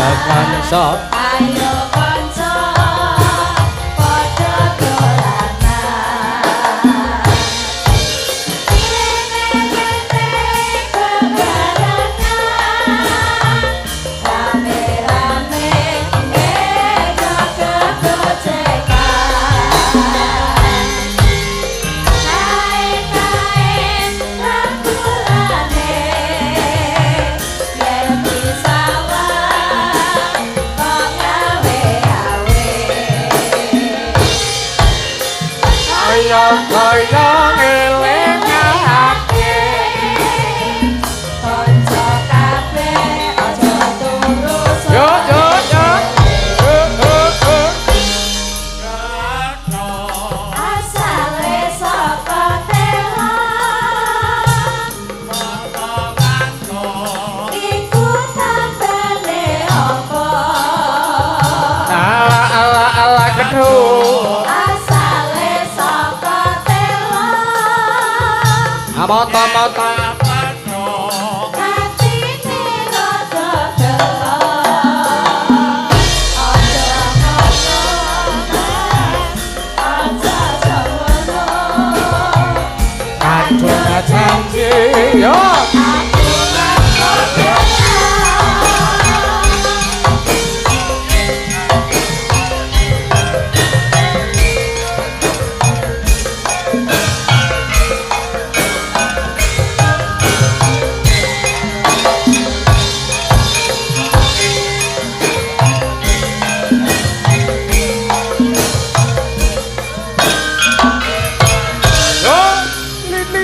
ayo kanca ayo kanca padha dolanan rame-rame jaga gojekan kain-kain rambulane yen disawang kok gawe-gawe ayo kaya ngelingake kanca kabeh aja turu yo yo yo asale saka telan iku tandane apa ala ala ala kedhu asale saka telan mata-mata atine rada delok aja ngono aja jawono kadung janji yo yo lili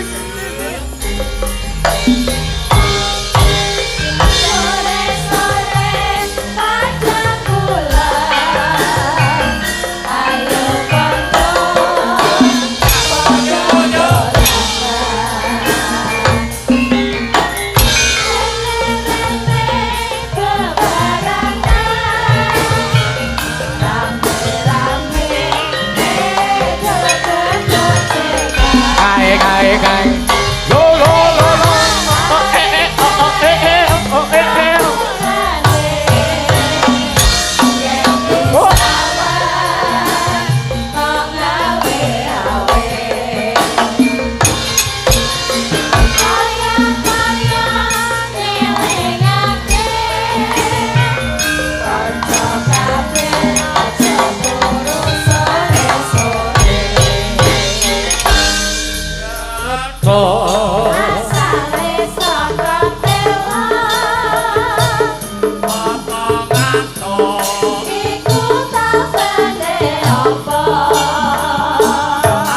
sore-sore padang bulan ayo kanca padha kae kae kae lo lo lo lo oh oh oh oh Asale saka telan iku tandane apa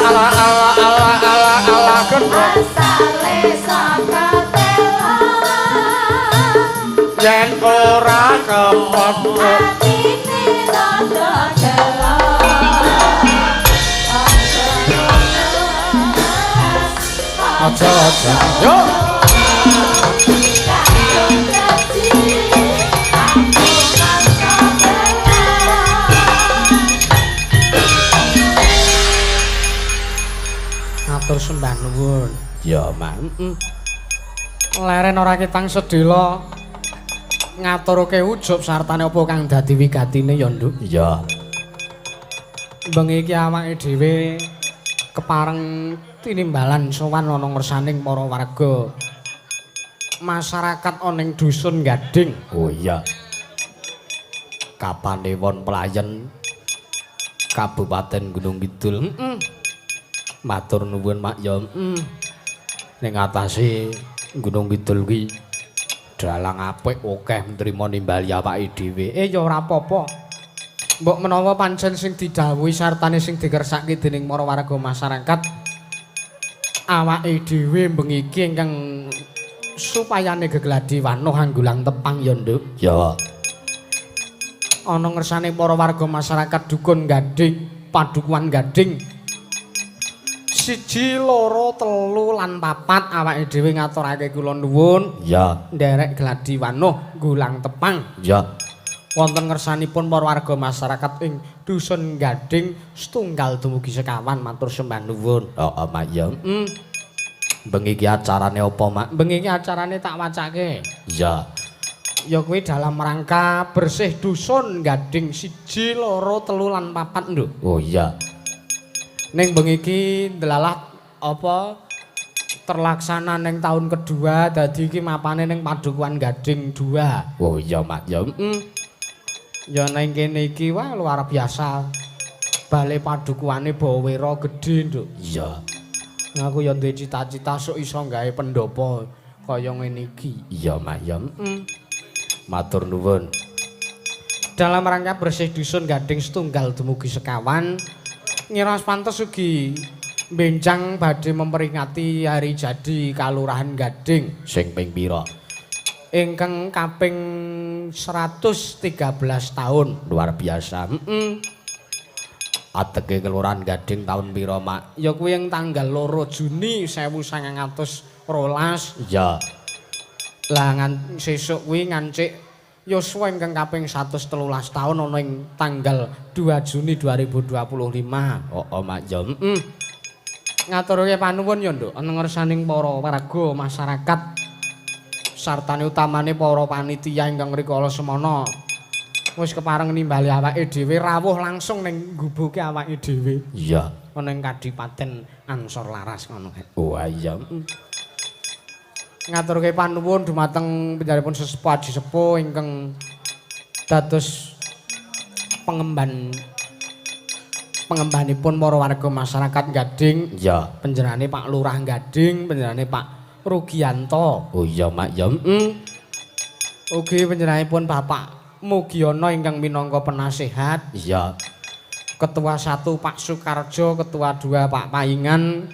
ala ala ala ala ala kedhu asale saka telan yen ora kepethuk atine rada delok aja aja yo atur sembah nuwun ya mak leren ora ketang sedhela ngaturke ujub sartane apa kang dadi wigatine ya nduk iya bengi iki awake dhewe kepareng tinimbalan sowan ana ngersaning para warga masyarakat ana ing dusun Gading. Oh iya. Kapanewon Pelayan Kabupaten Gunung Kidul. Matur nuwun Mak ya. Ning atase Gunung Kidul kuwi dalang apik akeh nrimo nimbali awake dhewe. Ya ora apa-apa. Mbok menawa pancen sing didhawuhi sartane sing dikersake dening para warga masyarakat awake dhewe bengi iki ingkang supayane gegladi wanuh anggulang tepang ya nduk. Ya. Ana ngersane para warga masyarakat dukun Gading, padukuhan Gading. 1, 2, 3 lan 4 awake dhewe ngaturake kula nuwun. Ya. Nderek gladi wanuh gulang tepang. Ya. Wonten ngersanipun para warga masyarakat ing dusun Gading setunggal dumugi sekawan matur sembah nuwun. Heeh, Mak ya. Bengi iki acarane apa, Mak? Bengi iki acarane tak wacake. Iya. Ya kuwi dalam rangka bersih dusun Gading 1, 2, 3 lan 4 lho. Oh iya. Ning bengi iki ndelalah apa terlaksana ning tahun kedua dadi iki mapane ning Padukuhan Gading 2. Oh iya Mak ya. Ya ning kene iki wah luar biasa. Bale padukuhane Bawira gedhe, Nduk. Iya. Aku ya duwe cita-cita sok iso gawe pendopo kaya ngene iki. Iya Mak ya. Matur nuwun. Dalam rangka bersih dusun Gading 1 dumugi sekawan, ngira pantes ugi benjang badhe memperingati hari jadi Kalurahan Gading Sing ping pira? ingkang kaping 113 tahun. Luar biasa. Ateke Kelurahan Gading taun pira Mak? Ya kuwi ing tanggal 2 Juni 1912. Iya. Lah sesuk kuwi ngancik yuswa ingkang kaping 113 tahun ana ing tanggal 2 Juni 2025. Oh Mak ya. Ngaturke panuwun ya Nduk ana ngersaning para warga masyarakat sartane utamane para panitia ingkang rikala semana wis kepareng nimbali awake dhewe rawuh langsung ning nggubuke awake dhewe Iya. ana ing Kadipaten Ansor Laras ngono. Oh iya. Ngaturke panuwun dumateng panjenenganipun sesepuh aji sepuh ingkang dados pengembanipun para warga masyarakat Gading. Iya. Panjenengane Pak Lurah Gading, panjenengane Pak Rugianto. Oh iya Mak ya. Ugi panjenenganipun Bapak Mugiono ingkang minangka penasehat. Iya. Ketua 1 Pak Sukarjo, Ketua 2 Pak Paingan,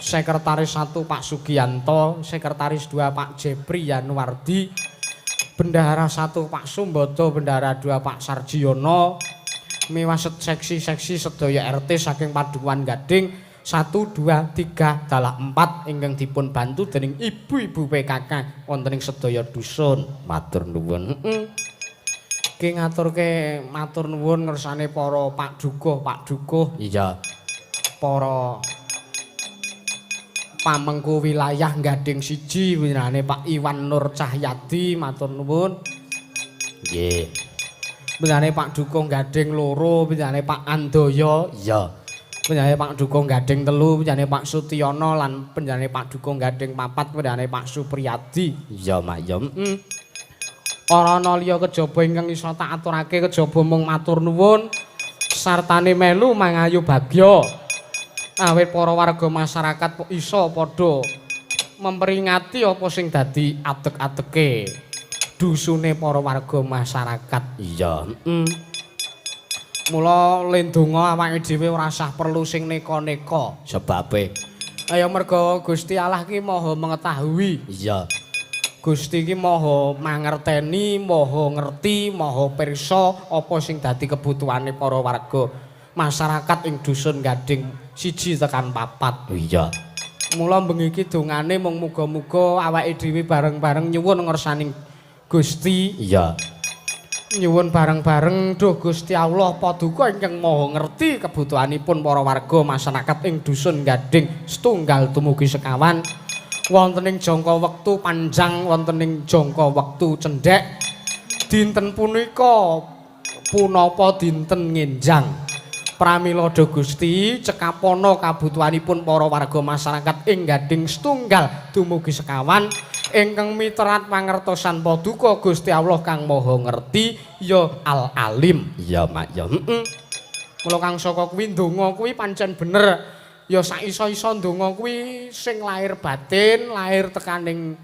Sekretaris 1 Pak Sugianto, Sekretaris 2 Pak Jepri Yanuardi, Bendahara 1 Pak Sumboto, Bendahara 2 Pak Sarjiono, miwaset seksi-seksi sedaya RT saking Padukuhan Gading 1, 2, 3, dalah 4 ingkang dipun bantu dening ibu-ibu PKK wonten ing sedaya dusun. Matur nuwun. Ki ngaturke matur nuwun ngersane para Pak Dukuh, Iya. para pamengku wilayah Gading 1 winane Pak Iwan Nur Cahyadi matur nuwun. Nggih. Winane Pak Dukuh Gading 2, winane Pak Andoyo, Iya. winane Pak Dukuh Gading 3, winane Pak Sutyono lan winane Pak Dukuh Gading 4, winane Pak Supriyadi. Iya Mak ya. Ora ana liya kejaba ingkang iso tak aturake kejaba mung matur nuwun sartane melu mangayu bagya. Awit para warga masyarakat iso padha memperingati apa sing dadi adeg-adege dusune para warga masyarakat. Iya. Mula lendonga awake dhewe ora usah perlu sing neka-neka. Sebabe. Kaya merga Gusti Allah ki Maha mengetahui. Iya. Gusti iki Maha mangerteni, Maha ngerti, Maha pirsa apa sing dadi kebutuhane para warga masyarakat ing dusun Gading 1 tekan 4. Iya. Mula bengi iki dongane mung muga-muga awake dhewe bareng-bareng nyuwun ngersaning Gusti. Iya. Nyuwun bareng-bareng duh Gusti Allah Paduka ingkang Maha ngerti kebutuhanipun para warga masyarakat ing dusun Gading 1 dumugi sekawan. Wonten ing jangka wektu panjang, wonten ing jangka wektu cendhek, dinten punika punapa dinten ngenjang. Pramila Gusti cekapana kabutuhanipun para warga masyarakat ing Gading 1 dumugi sekawan ingkang miterat pangertosan Paduka Gusti Allah kang Maha ngerti ya Al-Alim. Iya Mak ya. Mula kang saka kuwi ndonga kuwi pancen bener. Ya sak iso-iso ndonga kuwi sing lahir batin, lahir tekaning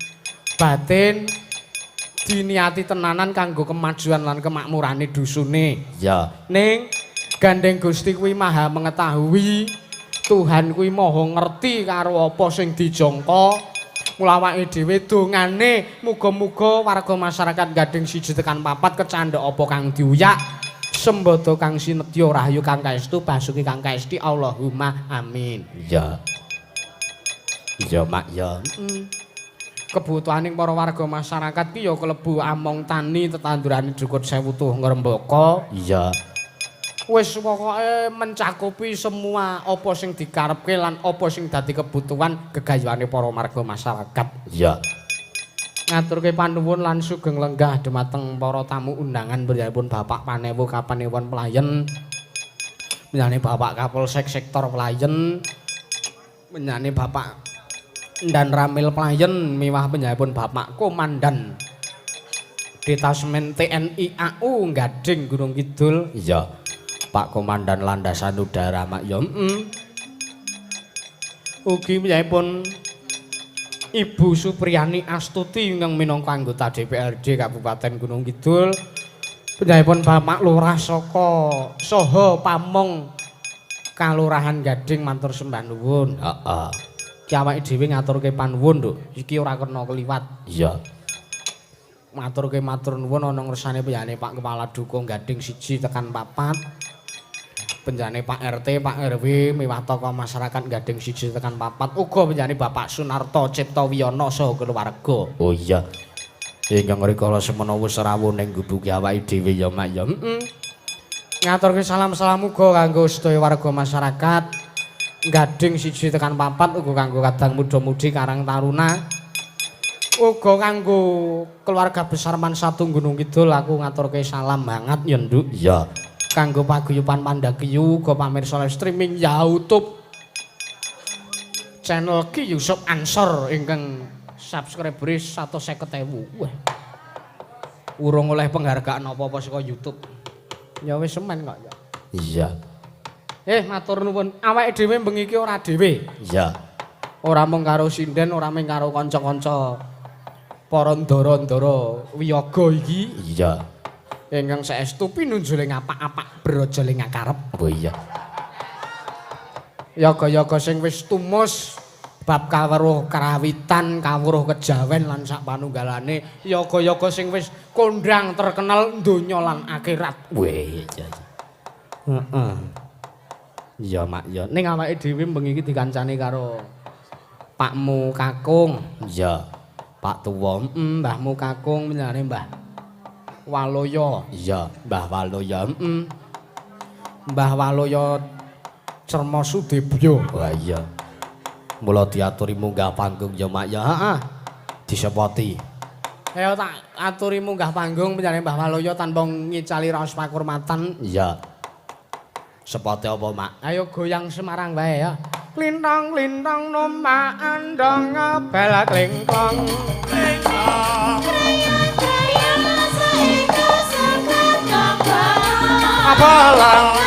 batin diniati tenanan kanggo kemajuan lan kemakmurane dusune. Iya. Ning gandeng Gusti kuwi Maha mengetahui, Tuhan kuwi Maha ngerti karo apa sing dijangka. Mula awake dhewe dongane muga-muga warga masyarakat Gading 1 tekan 4 kecandhek apa kang diuyak. Sembada kang sinedya rahayu kang kaestu basuki kang kaesti Allahumma amin. Iya. Iya Mak ya. Kebutuhaning para warga masyarakat ki ya klebu among tani tetandurane Dukut Sewu tuh ngrembaka. Iya. Wis pokoke mencakupi semua apa sing dikarepke lan apa sing dadi kebutuhan gegayuhane para warga masyarakat. Iya. ngaturke panuwun lan sugeng lenggah dhumateng para tamu undangan priyapun Bapak Panewu Kapanewon Pelayan, menyane Bapak Kapolsek Sektor Pelayan, menyane Bapak Dan Ramil Pelayan, miwah penyapun Bapak Komandan Detasmen TNI AU Gading Gunung Kidul. Iya. Pak Komandan Landasan Udara Mak ya. Ugi menyapun Ibu Supriyani Astuti ingkang minangka anggota DPRD Kabupaten Gunung Kidul. Panjenenganipun Bapak Lurah saha Pamong Kalurahan Gading matur sembah nuwun. Heeh. Ki awake dhewe ngaturke panuwun, Nduk. Iki ora kena kliwat. Iya. Matur nuwun ana ngersane panjenengane Pak Kepala Dukung Gading 1 tekan 4. Penjane Pak RT, Pak RW, miwah tokoh masyarakat Gading 1 tekan 4. Uga penjane Bapak Sunarto Ciptawiyono saha keluarga. Oh iya. Ingkang rikala semana wis rawuh ning gubuke awake dhewe ya Mak ya. Ngaturke salam-salam uga kanggo sedaya warga masyarakat Gading 1 tekan 4, uga kanggo kadang muda-mudi Karang Taruna. Uga kanggo keluarga besar Mansatu Gunung Kidul aku ngaturke salam hangat ya Nduk. Iya. Kanggo paguyuban Pandhagiyu uga pamirsa live streaming YouTube channel Ki Yusuf Ansor ingkang subscriber 150.000. Wah. Urung oleh penghargaan apa-apa saka YouTube. Ya wis semen kok ya. Iya. Matur nuwun. Awake dhewe bengi iki ora dhewe. Iya. Ora mung karo sinden, ora mung karo kanca-kanca para ndara-ndara wiyaga iki. Iya. Ingkang saestu pinunjuling apak-apak brojoling ngakarep. Oh iya. Yaga-yaga sing wis tumus bab kawruh karawitan, kawruh kejawen lan sak panunggalane, yaga-yaga sing wis kondhang terkenal donya lan akhirat. Weh, iya. Heeh. Iya, Mak ya. Ning awake dhewe bengi iki dikancani karo Pakmu Kakung. Iya. Pak Tuwa. Mbahmu Kakung menyane Mbah Waloyo. Iya, Mbah Waloya. Mbah Waloyo Cermo Sudibyo. Wah iya. Mula diaturi munggah panggung ya Mak ya. Heeh. Disepoti. Ayo tak aturi munggah panggung menyane Mbah Waloyo tanpa ngicali raos pakurmatan. Iya. Sepote apa Mak? Ayo goyang Semarang wae ya. Lintang-lintang numpak andong bel klingkong. Apalang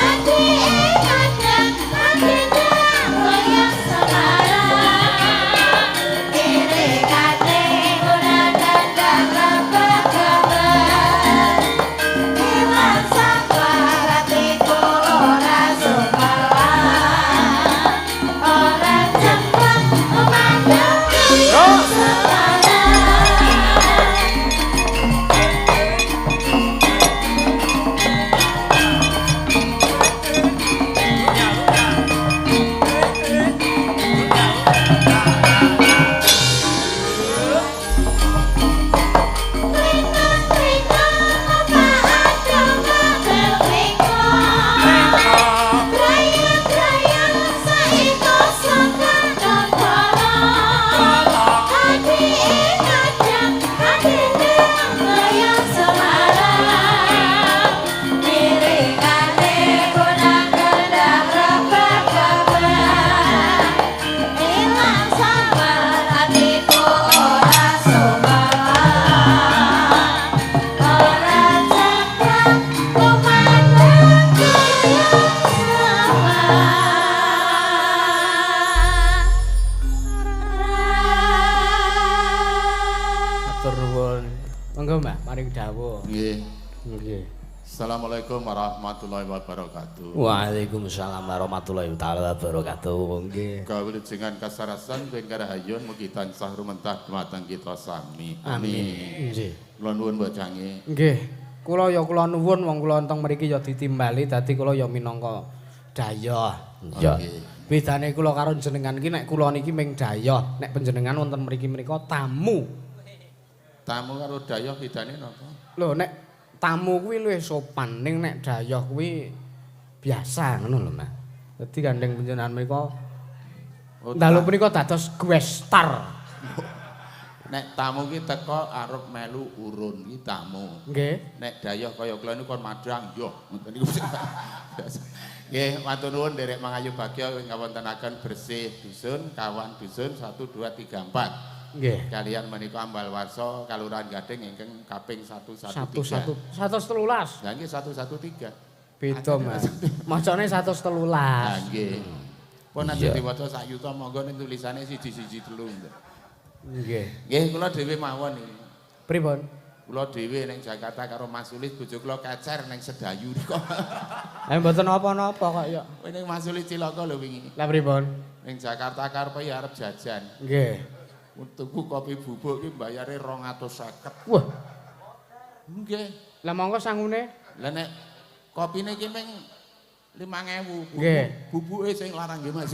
Assalamualaikum warahmatullahi wabarakatuh. Waalaikumsalam warahmatullahi wabarakatuh. Nggih. Kawulujengan kasarasan ping karahayun mugi tansah rumentah dhumateng kita sami. Amin. Nggih. Kula nuwun bojange. Nggih. Kula nuwun wong kula enteng mriki ya ditimbali dadi kula ya minangka dayoh. Iya. Bedane kula karo jenengan iki nek kula niki ming dayoh, nek panjenengan wonten mriki-mriki tamu. Tamu karo dayoh bedane napa? Lho nek tamu kuwi luwih sopan, ning nek dayoh kuwi biasa ngono lho, Mas. Dadi gandeng panjenengan mriku dalu punika dados guest star. Nek tamu ki teko arep melu urun ki tamu. Nggih. Nek dayah kaya kula niku kon madang yo ngoten niku. Nggih, matur nuwun nderek Mangayu Bagya ngawontenaken bersih dusun, kawan dusun 1 2 3 4. Nggih. Kalian menika Ambal Warsa Kalurahan Gading ingkang kaping 113. 113. Lah nggih 113. Beda, Mas. Macane 113. Lah nggih. Pun aja Iya. diwaca sak yuta monggo ning tulisane 1 1 3. Nggih. Nggih, kula dhewe mawon iki. Pripun? Kula dhewe ning Jakarta karo Mas Sulis bojo kula kecer ning Sedayu niku. Mboten napa-napa kok ya. Kowe ning Mas Sulis cilaka lho wingi. Lah pripun? Ning Jakarta karepe ya arep jajan. Nggih. Tuku kopi bubuk ki bayare 250. Wah, Nggih. lah monggo sangune? Lah nek kopine ki ming 5.000. Nggih. Bubuke sing larang nggih Mas.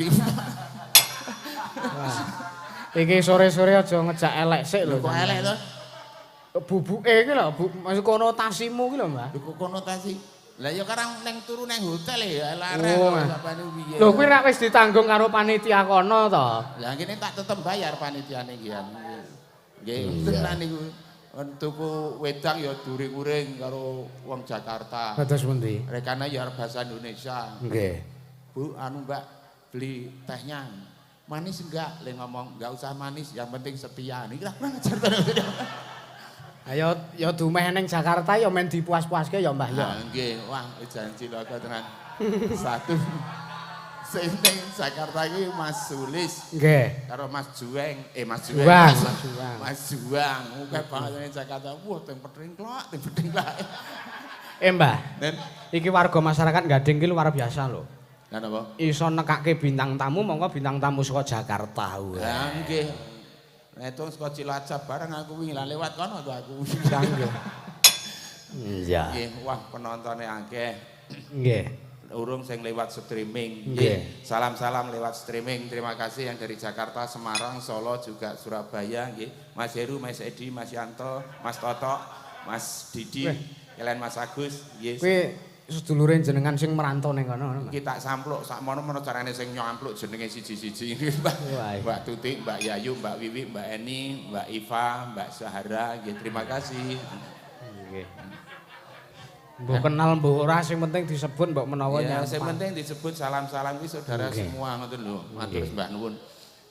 Iki sore-sore aja ngejak elek sik lho. Kok elek to? Bubuke iki lho, maksud konotasimu iki lho, Mbah. Lho kok konotasi. Lah ya karang neng turu neng hotel ya larang Oh, sapane piye. Lho kuwi rak wis ditanggung karo panitia kono to. Lah kene tak tetep bayar panitiane iki. Nggih, tenan niku. Tuku wedang ya during-uring karo wong Jakarta. Kados pundi? Rekane ya bahasa Indonesia. Nggih. Bu, anu Mbak, beli tehnya. Manis enggak? Le ngomong enggak usah manis, yang penting setia. Niki lah ngajar tenan. Ayo ya dumeh ning Jakarta ya men dipuas-puaske ya Mbah ya. Nah, nggih, wah janji lho tenan. Satu sing ning Jakarta iki Mas Sulis Nggih. karo Mas Juweng, Mas Juwang, Juweng. Mas Juwang. Mas Juwang, akeh banget ning Jakarta. Wah, ting peting klak. Mbah, Den, iki warga masyarakat Gading ki luar biasa lho. lan apa? Iso nekake bintang tamu monggo bintang tamu saka Jakarta. Lah nggih. Nek tung saka Cilacap bareng aku wingi lah lewat kono to aku. Nggih. Iya. Nggih, wah penontonnya akeh. Nggih. Urung sing lewat streaming. Nggih. Salam-salam lewat streaming. Terima kasih yang dari Jakarta, Semarang, Solo, juga Surabaya. Nggih. Mas Heru, Mas Edi, Mas Yanto, Mas Toto, Mas Didi, kalian Mas Agus. Nggih. Kuwi sedulure jenengan sing merantau ning kono. Iki tak sampluk sak mono-mono carane sing nyampluk jenenge siji-siji. Mbak Wah. Tutik, Mbak Yayu, Mbak Wiwi, Mbak Eni, Mbak Iva, Mbak Sahara. Nggih, terima kasih. Nggih. Mbok kenal mbok ora sing penting disebut mbok menawa Ya, nyapa. sing penting disebut salam-salam ki saudara Nggih. semua ngoten lho. Matur Nggih. Mbak nuwun.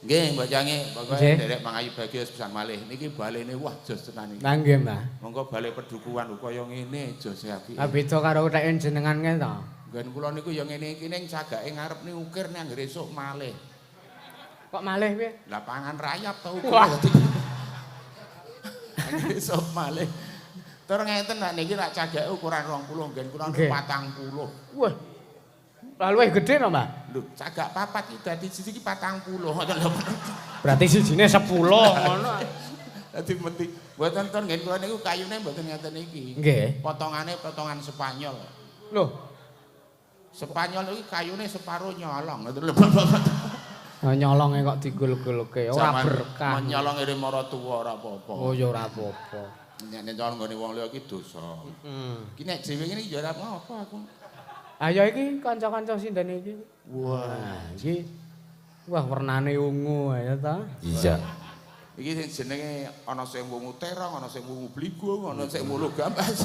Nggih, Mbak Jange, pokoke Nggih. derek Mangayu Bagya pisan malih. Niki balene wah jos tenan iki. Lah nggih, Mbah. Monggo bale pedukuhan kaya ngene jos apik. Ah beda karo utheken jenengan ke to. Nggen kula niku ya ngene iki ning cagake ngarep ni ukir ning anggere esuk malih. Kok malih piye? Lah pangan rayap to ukir. Wah. Anggere esuk malih. Tur ngenten nak niki tak cagake ukuran 20 nggen kula Nggih. 40. Wah. Lah luwih gedhe to, Mbah? Lho, cagak papat iki dadi siji iki 40 ngoten lho. Berarti sijine 10 ngono. Dadi mesti mboten ton nggih kula niku kayune mboten ngeten iki. Nggih. Potongane potongan Spanyol. Loh, Spanyol iki kayune separo nyolong ngoten lho. nyolonge kok digul-gulke ora Zaman berkah. Nyolong iri maratuwa ora apa-apa. Oh ya ora apa-apa. Nek nyolong nggone wong liya iki dosa. Iki nek dhewe ngene iki ya ora apa-apa aku. Ayo iki kanca-kanca sindene iki. Wah, Iki wah warnane ungu ya ta. Iya. iki sing jenenge ana sing wungu terong, ana sing wungu bligung, ana sing wulu gambas.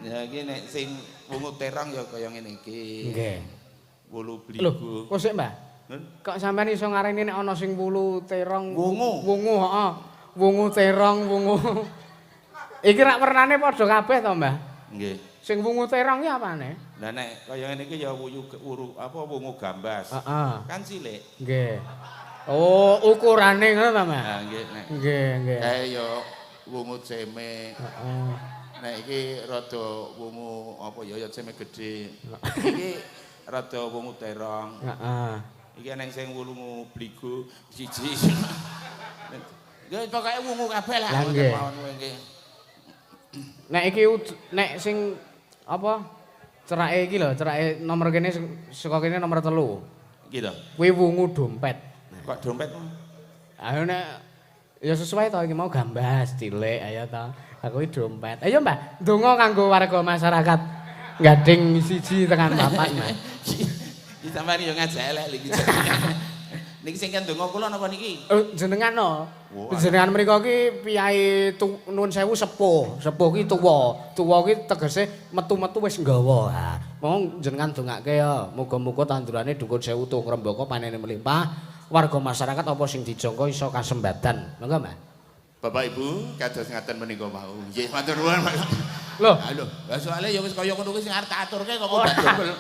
Ya iki nek sing wungu terong ya kaya ngene iki. Nggih. Wulu Lho, bligung. kok sik, Mbah? Kok sampean iso ngarani nek ana sing wulu terong Wungu. Wungu, heeh. Wungu terong, wungu. Iki rak warnane padha kabeh to, Mbah? Nggih. Sing wungu terong ki apane? Lah nek kaya ngene iki ya wungu gambas. Heeh. Kan cilik. Nggih. Oh, ukurane ngono ta, Mbah? Nah, nggih nek Nggih, nggih. kae ya wungu ceme. Heeh. Nek iki rada wungu apa ya ceme gedhe. Iki rada wungu terong. Heeh. Iki ana sing wungu bligo siji. Ya pokoke wungu kabeh lah. Lah, nggih. Mawon kowe nggih. Nek iki nek sing apa? Cerake iki lho, cerake nomor kene saka kene nomor 3. Iki to. Kuwi wungu dompet. Kok dompet? Ayo nek ya sesuai to iki mau gambas cilik ayo to. Aku iki dompet. Ayo Mbah, ndonga kanggo warga masyarakat Gading 1 tekan 4 Mbah. Iki sampeyan yo ngajak elek iki. Niki sing ndonga kula napa niki? Jenengan no. Wah. Jenengan mriku ki piyai nuwun sewu sepuh. Sepuh ki tuwa. Tuwa ki tegese metu-metu wis nggawa. Ha, mong jenengan dongake ya. Muga-muga tandurane dukun sewu tuh ngrembaka panene melimpah. Warga masyarakat apa sing dijangka iso kasembadan. Monggo, Mbah. Bapak Ibu, kados ngaten menika mau. Nggih, matur nuwun. Loh, Lho, lah soalnya ya wis kaya ngono kuwi sing arep tak aturke kok kok double.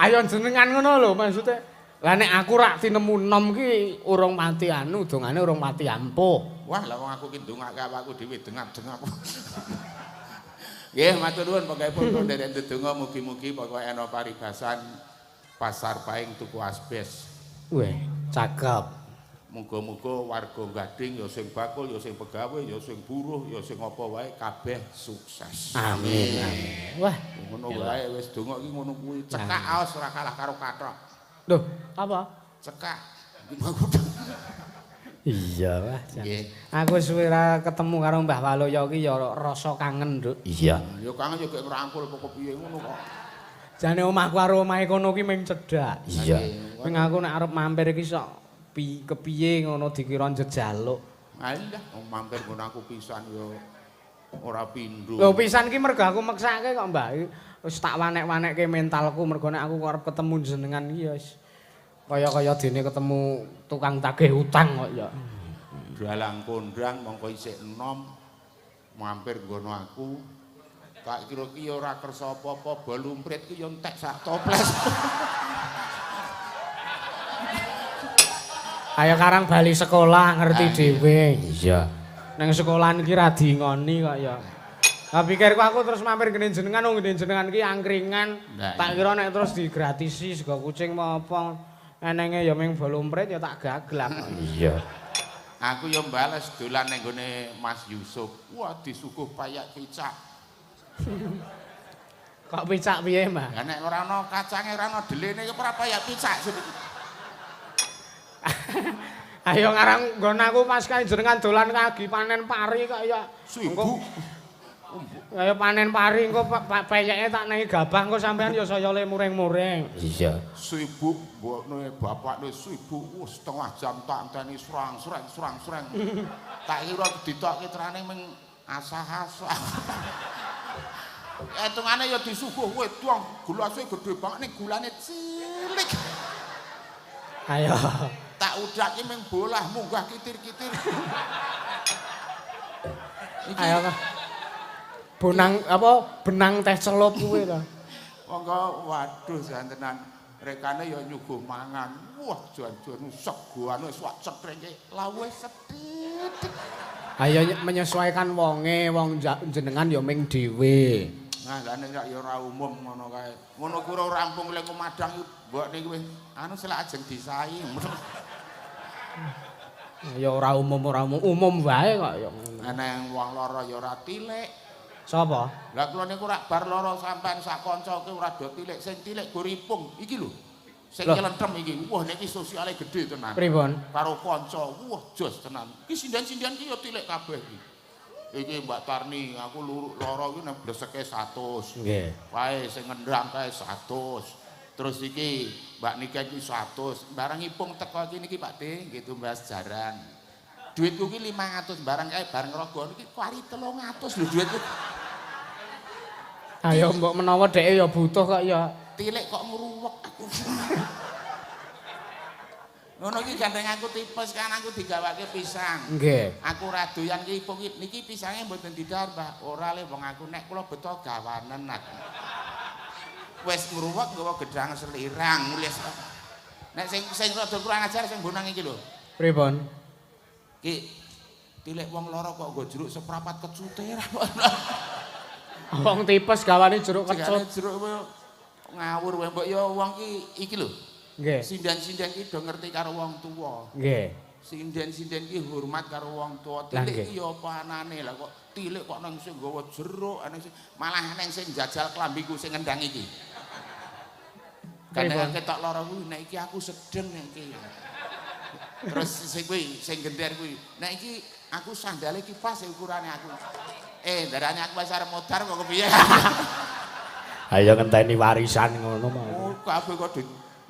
ayo jenengan ngono lho maksudnya. Lah nek aku rak tinemu nom ki urung mati anu, dongane urung mati ampuh. Wah, lah wong aku ki ndongake awakku dhewe dengap-dengap. Nggih, matur nuwun pokokipun kula nderek ndedonga mugi-mugi pokoke ana paribasan pasar paing tuku asbes. Weh, cakep. Muga-muga warga Gading ya sing bakul, ya sing pegawe, ya sing buruh, ya sing apa wae kabeh sukses. Amin. Amin. Wah, Ngono wae wis donga iki ngono kuwi. Cekak aos ora kalah karo kathok. loh, apa? Cekak. Iya, Wah. Nggih. Aku suwe ra ketemu karo Mbah Waloyo ki ya rasa kangen, Nduk. Iya. Ya kangen ya gek ngrangkul apa piye ngono kok. Jane omahku karo omahe kono ki ming cedhak. Iya. Ming aku nek arep mampir iki sok kepiye ngono dikira njejaluk. Alah, wong mampir ngono aku pisan ya ora pindho. Lho pisan ki mergo aku meksake kok, Mbah. Wis tak wanek-wanekke mentalku mergo nek aku arep ketemu jenengan iki ya wis kaya-kaya dene ketemu tukang tagih utang kok ya. Dalang kondang mongko isih enom mampir nggono aku. Tak kira ki ya ora kersa apa-apa, bolumprit ki ya entek sak toples. Ayo karang bali sekolah ngerti dhewe. Iya. Nang sekolahan iki ra diingoni kok ya. Lah pikirku aku terus mampir kene jenengan wong ngene jenengan ki angkringan. Nah, Tak kira nek terus digratisi sego kucing mau apa enenge ya ming bolumprit ya tak gaglak. Iya. Aku ya mbales dolan ning gone Mas Yusuf. Wah, disuguh payak kicak. Kok picak piye, Mbah? Ya nek ora ana kacange ora ana delene ya ora payak kicak. Ayo ngarang nggon aku pas kae jenengan dolan kagi panen pari kok ya. Sibuk. Ayo panen pari engko peyeke tak nang gabah engko sampean ya saya le muring-muring. Iya. Sibuk mbokne bapakne sibuk setengah jam tak enteni surang-surang. Tak kira ditokke trane ming asah-asah. Etungane ya disuguh wedang, gelasé gedhe banget ning gulane cilik. Ayo. Tak udake ming bolah munggah kitir-kitir. Ayo. Bonang apa benang teh celup kuwi lho. Monggo waduh santenan rekane ya nyuguh mangan. Wah jan-jan seguan wis wak cetrenge lawe sedhit. Ayo menyesuaikan wonge, wong jenengan ya ming dhewe. Nah, lah nek ya ora umum ngono kae. Ngono kuwi ora rampung lek Madang mbok niki wis anu selak ajeng disai. Ya ora umum wae kok ya. Ana wong lara ya ora tilik. Sapa? Lah kula niku rak bar lara sampean sak kanca ki ora do tilik, sing tilik go ripung. Iki lho. Sing kelentrem iki. Wah niki sosiale gedhe tenan. Pripun? Karo kanca. Wah jos tenan. Iki sindan-sindan ki ya tilik kabeh iki. Iki Mbak Tarni, aku lara iki nang bleseke 100. Nggih. Wae sing ngendang kae 100. Terus iki Mbak Nika iki 100. Barang ipung teko iki niki Pak De, nggih tumbas jaran. Duitku ki 500 barang kae bareng rogo niki kuari 300 lho duitku. Ayo mbok menawa dheke ya butuh kok ya. Tilik kok ngruwek aku. Ngono iki gandeng aku tipes kan aku digawake pisang. Nggih. Aku ora doyan ki ipung niki pisange mboten didar, Mbak. Ora le wong aku nek kula beto gawanen aku. Wis ngruwek nggawa gedang selirang nulis. Nek sing rada kurang ajar sing bonang iki lho. Pripun? Ki tilik wong lara kok nggo jeruk seprapat kecute ra. Wong tipes gawane jeruk Cegane kecut. jeruk kowe ngawur wae mbok ya wong iki lho. Nggih. Sindan-sindan ki do ngerti karo wong tuwa. Nggih. Sindan-sindan ki hormat karo wong tuwa. Lah, Tilik nggih. ki ya apa anane lah kok tilik kok nang sing nggawa jeruk, ana sing malah nang sing jajal klambiku sing ngendang iki. Kadang ketok lara kuwi nek iki aku sedeng nek iki. Terus sing kuwi sing gender kuwi. Nek iki aku sandale ki pas ukurane aku. Darane aku wis arep modar kok kepiye. Ayo ngenteni warisan ngono mau. Oh, kabeh kok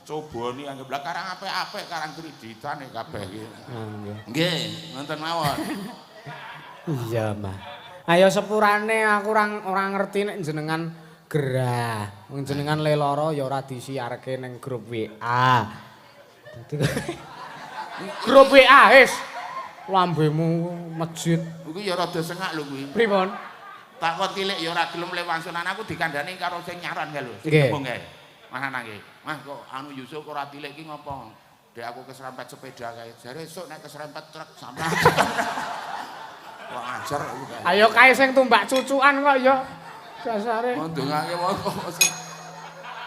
cobani anggap karang apik-apik karang kreditan kabeh iki. Nggih. Nggih, ngoten mawon. Iya, Mbah. Ayo sepurane aku ora ngerti nek jenengan gerah. Wong jenengan leloro ya ora disiarke ning grup WA. Dadi grup WA wis lambemu masjid. Iku ya rada sengak lho kuwi. Pripun? Takon tilik ya ora gelem lewangsunan aku dikandani karo sing nyaran kae lho. Nggih. Ngomong kae. Mas Anang nggih. Mas kok anu Yusuf kok ora tilik ki ngopo? Dek aku keserempet sepeda kae. Jare esuk nek keserempet truk sampe. Wah ngajar aku kae. Ayo kae sing tumbak cucukan kok ya. Dasare Mau ndongake wae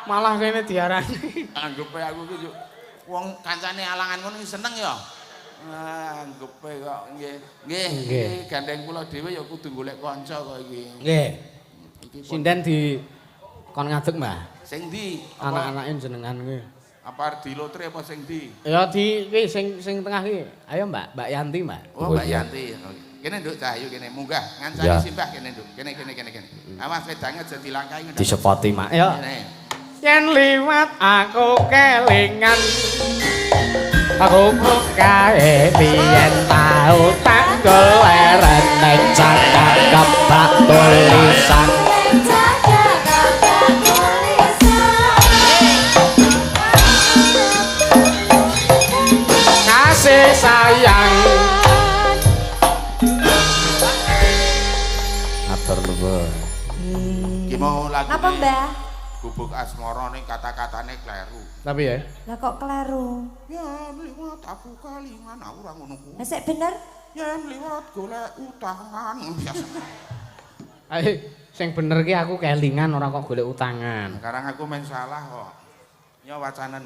malah kene diarani. anggepe aku ki yo wong kancane alangan ngono seneng ya. Anggepe kok nggih. Nggih, gandeng kula dhewe ya kudu golek kanca kok iki. Nggih. Iki Sinden di kon ngadeg, Mbah. sing ndi? Anak-anake jenengan kuwi. Apa di lotre apa sing ndi? Ya di kuwi sing tengah kuwi. Ayo, Mbak Yanti, Mbak. Oh, Mbak Yanti. Kene nduk Cahyu kene munggah ngancani simbah kene nduk. Kene. Awas wedange aja dilangkai ngendhek. Disepoti, Mak. Ya. Yen liwat aku kelingan aku kae biyen tau tak goleren ning cakak kebak tulisan Jaga kata tulisan kasih sayang Matur nuwun. Ki mau lagu. Apa Mbah? Gubuk asmara ning kata-katane kleru. tapi ya Lah kok kleru? Yen liwat aku kalingan aku ora ngono kuwi. Lah sik bener? Yen liwat golek utangan biasa. ayo sing bener ki aku kelingan ora kok golek utangan Sekarang aku main salah kok. Ya wacanen.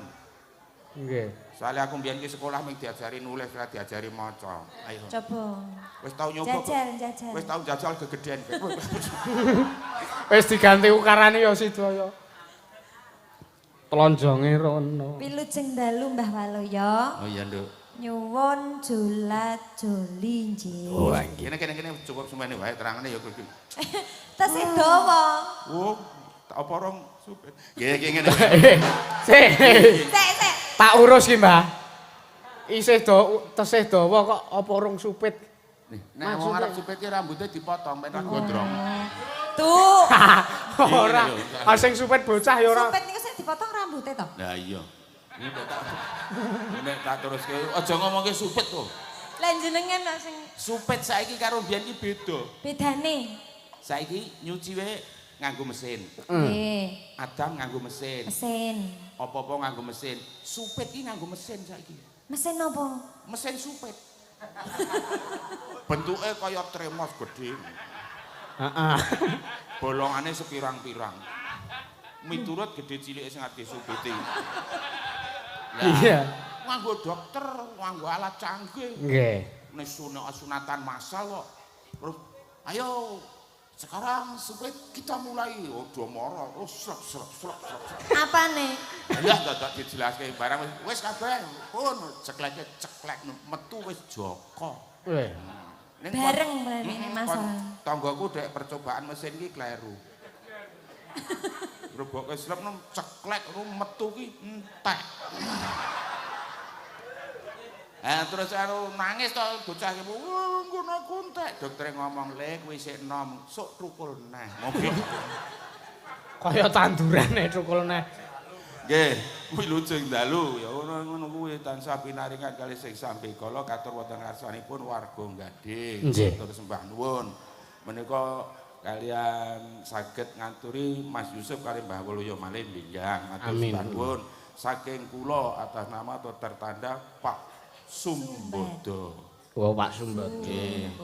nggih Soalnya aku mbiyen ki sekolah mung diajari nulis ora diajari maca. Ayo. Coba. Wis tau nyoba. Jajal. Wis tau jajal gegeden. wis diganti ukarane ya Sidaya telonjonge rono Wilujeng dalu Mbah Waluya. Oh iya, Nduk. Nyuwun jolat joli nggih. Oh, nggih. Kene cukup semene wae terangane ya kuwi. Tesih dawa. Oh, apa rong supet. Nggih ngene. sik Sik. tak urus ki Mbah isih tesih dawa kok apa rung supit Nek wong arep supet ki rambutnya dipotong ben gondrong. Tuh. ora sing supit bocah ya ora Supet niku sik dipotong rambute to. Lah iya. Nek tak teruske aja ngomongke supet to. Lah jenengan lho sing Supet saiki karo biyen ki beda. bedane. Saiki nyuci wae nganggo mesin. Nggih. Adam nganggo mesin. Mesin. Apa-apa nganggo mesin. Supet ki nganggo mesin saiki. Mesin apa? Mesin supet. Bentuke kaya tremos gedhe. heeh Bolongane sepirang-pirang. Miturut gedhe cilike sing arep disupeti. iya Nganggo dokter, nganggo alat canggih. nggih Nek sunatan massal kok. Terus ayo sekarang supet kita mulai. Oh, do moro. Oh, srek. Apane? Ya dadak dijelaske barang wis kabeh. Pun ceklek metu wis joko. weh Ning Bareng berarti ini masalah. Tanggaku dek percobaan mesin ki kleru. Reboke slep nem ceklek metu ki entek. Terus karo nangis to bocah ki, ngono aku entek. Dokter ngomong, "Le kuwi sik enom, sok trukul neh." Mobil. kaya tandurane cukul neh Nggih, wilujeng dalu ya ngono kuwi tansah pinaringan kalih sing sampe kala katur wonten ngarsanipun warga Gading. Nggih. Terus sembah nuwun. Menika kalian saged nganturi Mas Yusuf kali Mbah Waluya malih minjang. Matur Amin. sembah nuwun saking kula atas nama atau tertanda Pak Sumbodo. oh Pak Sumbat Nggih.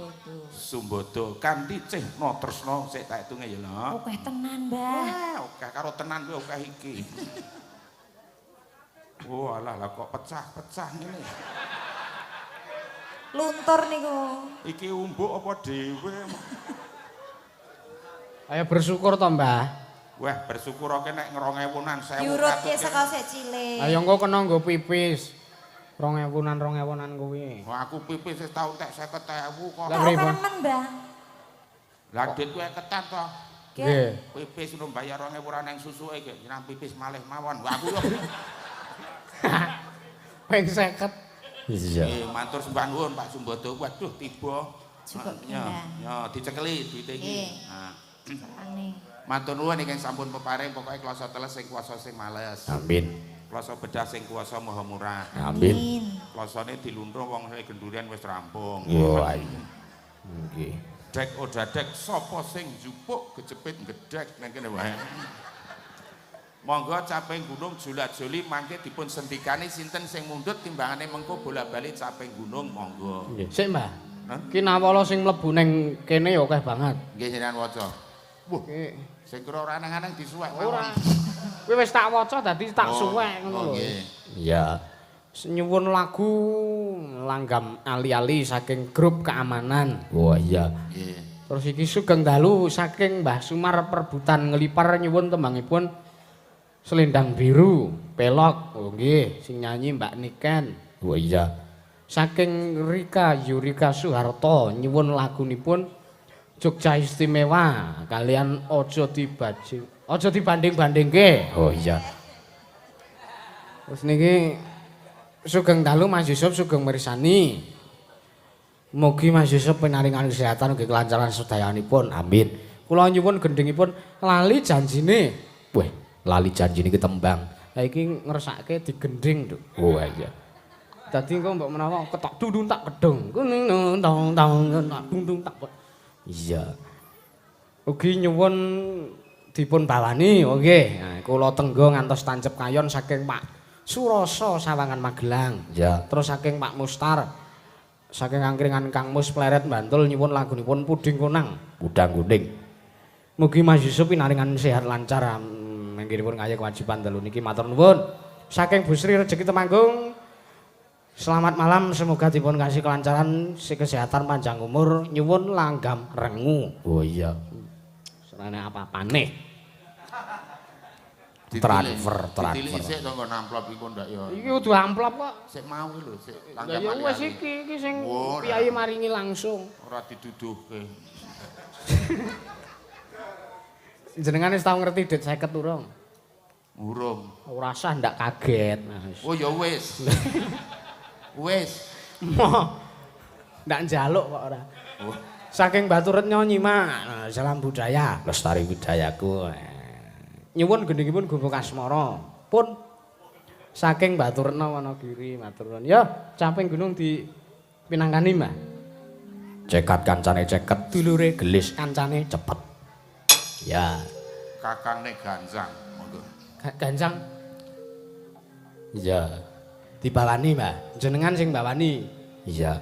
Sumbodo kanthi cehna tresna sik tak hitunge ya lho. Oke tenan, Mbah. Wah, oke karo tenan kuwi oke iki. Oh alah lah kok pecah-pecah ngene. Luntur niku. Iki umbuk apa dhewe? ayo bersyukur to Mbah Wah, bersyukur oke nek 2000-an 1000. Diurutke saka sik cilik. ayo engko kena nggo pipis 2000-an kuwi Wah, aku pipis wis tau tek 50.000 kok. Lah, Tak pripun? remen, Mbah. Lah dit kuwi ketan to. nggih Pipis lu bayar 2000 ora nang susuke ge nang pipis malih mawon. Wah, aku yo Ping 50. Iya. Matur sembah nuwun Pak Sumbada. Waduh tiba. Cukup Ya, pindah. ya dicekeli duwite iki. Nggih. Nah, Serane. matur nuwun ingkang sampun peparing pokoke klasa teles sing kuwasa sing males. Amin. Klasa bedah sing kuwasa maha murah. Amin. Klasane diluntur wong sing gendurian wis rampung. Wah. Nggih. Dek odadek sapa sing njupuk kejepit gedhek nang kene wae. Monggo caping gunung julat-juli mangke dipun sendikani sinten sing mundhut timbangane mengko bola-bali caping gunung monggo. Nggih. Sik, Mbah. Hah? Ki nawala sing mlebu ning kene ya akeh banget. Nggih jenengan waca. Wuh, Nggih. sing kira ora anang-anang disuwek Ora. Kuwi wis tak waca dadi tak suwek ngono lho. Nggih. Iya. Nyuwun lagu langgam ali-ali saking grup keamanan. Wah iya. Nggih. Terus iki sugeng dalu saking Mbah Sumar Perbutan Ngelipar nyuwun tembangipun Selendang Biru, Pelok. Oh nggih, sing nyanyi Mbak Niken. Wah iya. Saking Rika Yurika Soeharto nyuwun lagunipun Jogja Istimewa kalian aja dibanding-bandingke. Oh iya. Terus niki sugeng dalu Mas Yusuf sugeng mirsani. Mugi Mas Yusuf pinaringan kesehatan ugi kelancaran sedayanipun. Amin. Kula nyuwun gendhingipun lali janjine. Weh, lali janjine ketembang. Lah iki ngersake digendhing, Nduk. Oh iya. Dadi engko mbok menawa ketok dudung tak kedung. Kuning tong tak dudung tak. Iya. Ugi nyuwun dipun bawani, nggih. Nah, kula tenggo ngantos tancep kayon saking Pak Suroso Sawangan Magelang. Ya. Terus saking Pak Mustar saking angkringan Kang Mus Pleret Bantul nyuwun lagunipun Puding Kunang. Udang kuning. Mugi Mas Yusuf pinaringan sehat lancar mangkiripun kaya kewajiban dalu niki matur nuwun. Saking Bu Sri Rejeki Temanggung. Selamat malam, semoga dipun kasih kelancaran, kesehatan panjang umur, nyuwun langgam rengu. Oh iya. Serane apa-apane. Transfer. Ditilik sik to nggon amplop iku ndak ya. Iki kudu amplop kok. Sik mau lho, sik Lah tanggap ya wis ali-ali. iki sing Oh, piyai maringi langsung. Ora diduduhke. Jenengan wis tau ngerti Det 50 urung? Urung. Ora usah ndak kaget. Nah, wis. Oh ya wis. Wis. Moh. Ndak njaluk kok ora. Oh. Saking Baturetnya nyimak, nah, salam budaya. Lestari budayaku. Nyuwun gendhingipun Gumuk Asmara. Pun saking Baturetna Wonogiri matur nuwun. Ya, caping gunung di pinangkani, Mbah. Cekat kancane ceket. Dulure Gelis kancane cepet. Ya. Kakangne Ganjang. Monggo. Ganjang Iya. dibawani, Mbah. Jenengan sing bawani. Iya.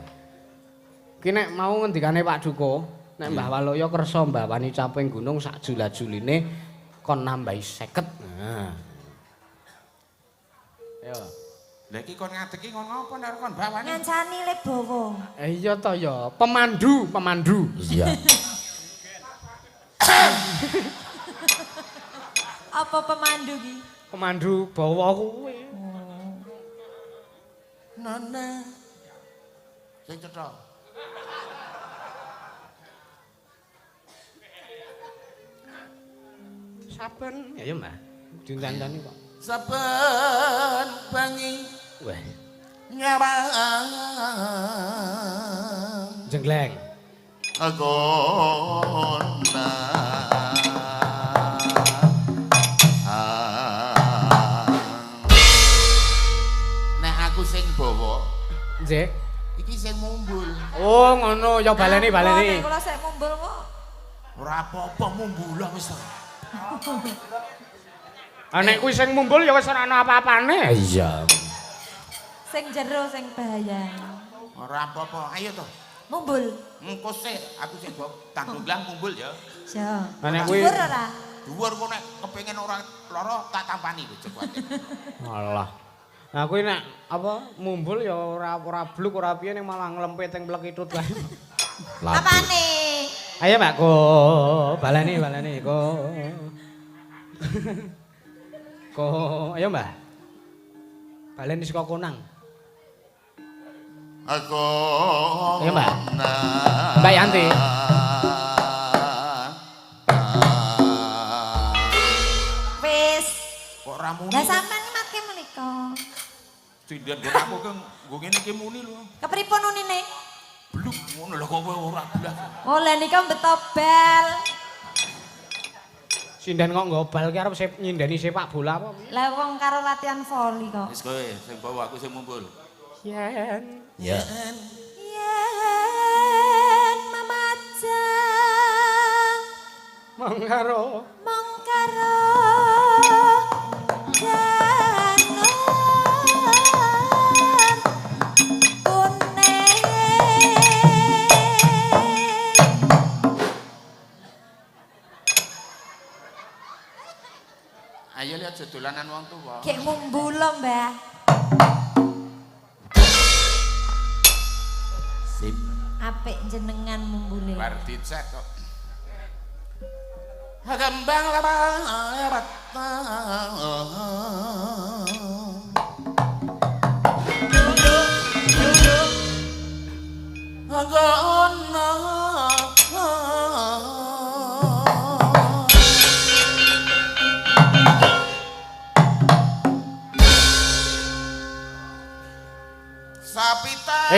Ki nek mau ngendikane Pak Duko, nek Mbah Waloyo kersa mbawani caping gunung sak jula-juline kon nambahi 50. Nah. Yo. Lah iki kon ngadeki ngono apa nek kon bawani? Ngancani le bawa. Iya to ya, pemandu. Iya. Apa pemandu ki? Pemandu bawa kuwi. Nana. Sing cetha. Saben ya Mbah. Dindancani kok. Saben bengi Weh, nyawang jengleng. agona. Nek aku sing bawa, Nggih. iki sing mumbul. Oh, ngono ya baleni. Nek kula sik mumbul kok. Ora apa-apa mumbul wis ta. Ah nek kuwi sing mumbul ya wis ora ana apa-apane. Iya. Sing jero sing bahaya. Ora apa-apa. Ayo to. Mumbul. Engko sik aku sing bawa tanggung gelang mumbul ya. Ya. Ah nek kuwi Dhuwur ora? Dhuwur kok nek kepengin ora lara tak tampani lho cekwate. alah. Nah kuwi nek apa mumbul ya ora bluk ora piye ning malah nglempit ing plekitut wae. Apane? Ayo Mbak Ko, baleni Ko. Ko, ayo Mbah. Baleni saka Konang. Aku. Ayo Mbak. Mbak Yanti. Wis. Kok ra muni? Lah sampean make menika. Tindan nggon aku ke nggo ngene iki muni lho. Kepripun unine? Bluk ngono lho kok kowe ora blas. Oh, lha nika betobel. Sinden kok ngobal ki arep nyindeni sepak bola apa? Lah wong karo latihan voli kok. Wis kowe sing bawa aku sing mumpul. Yen. Ya. Yen mamajang Mong karo janur kuning. Ayo lihat dolanan wong tuwa. Gek mumbulo, Mbah. Sip. Apik jenengan mumbule. Bar dicek kok. Kembang lebat. Sapitan.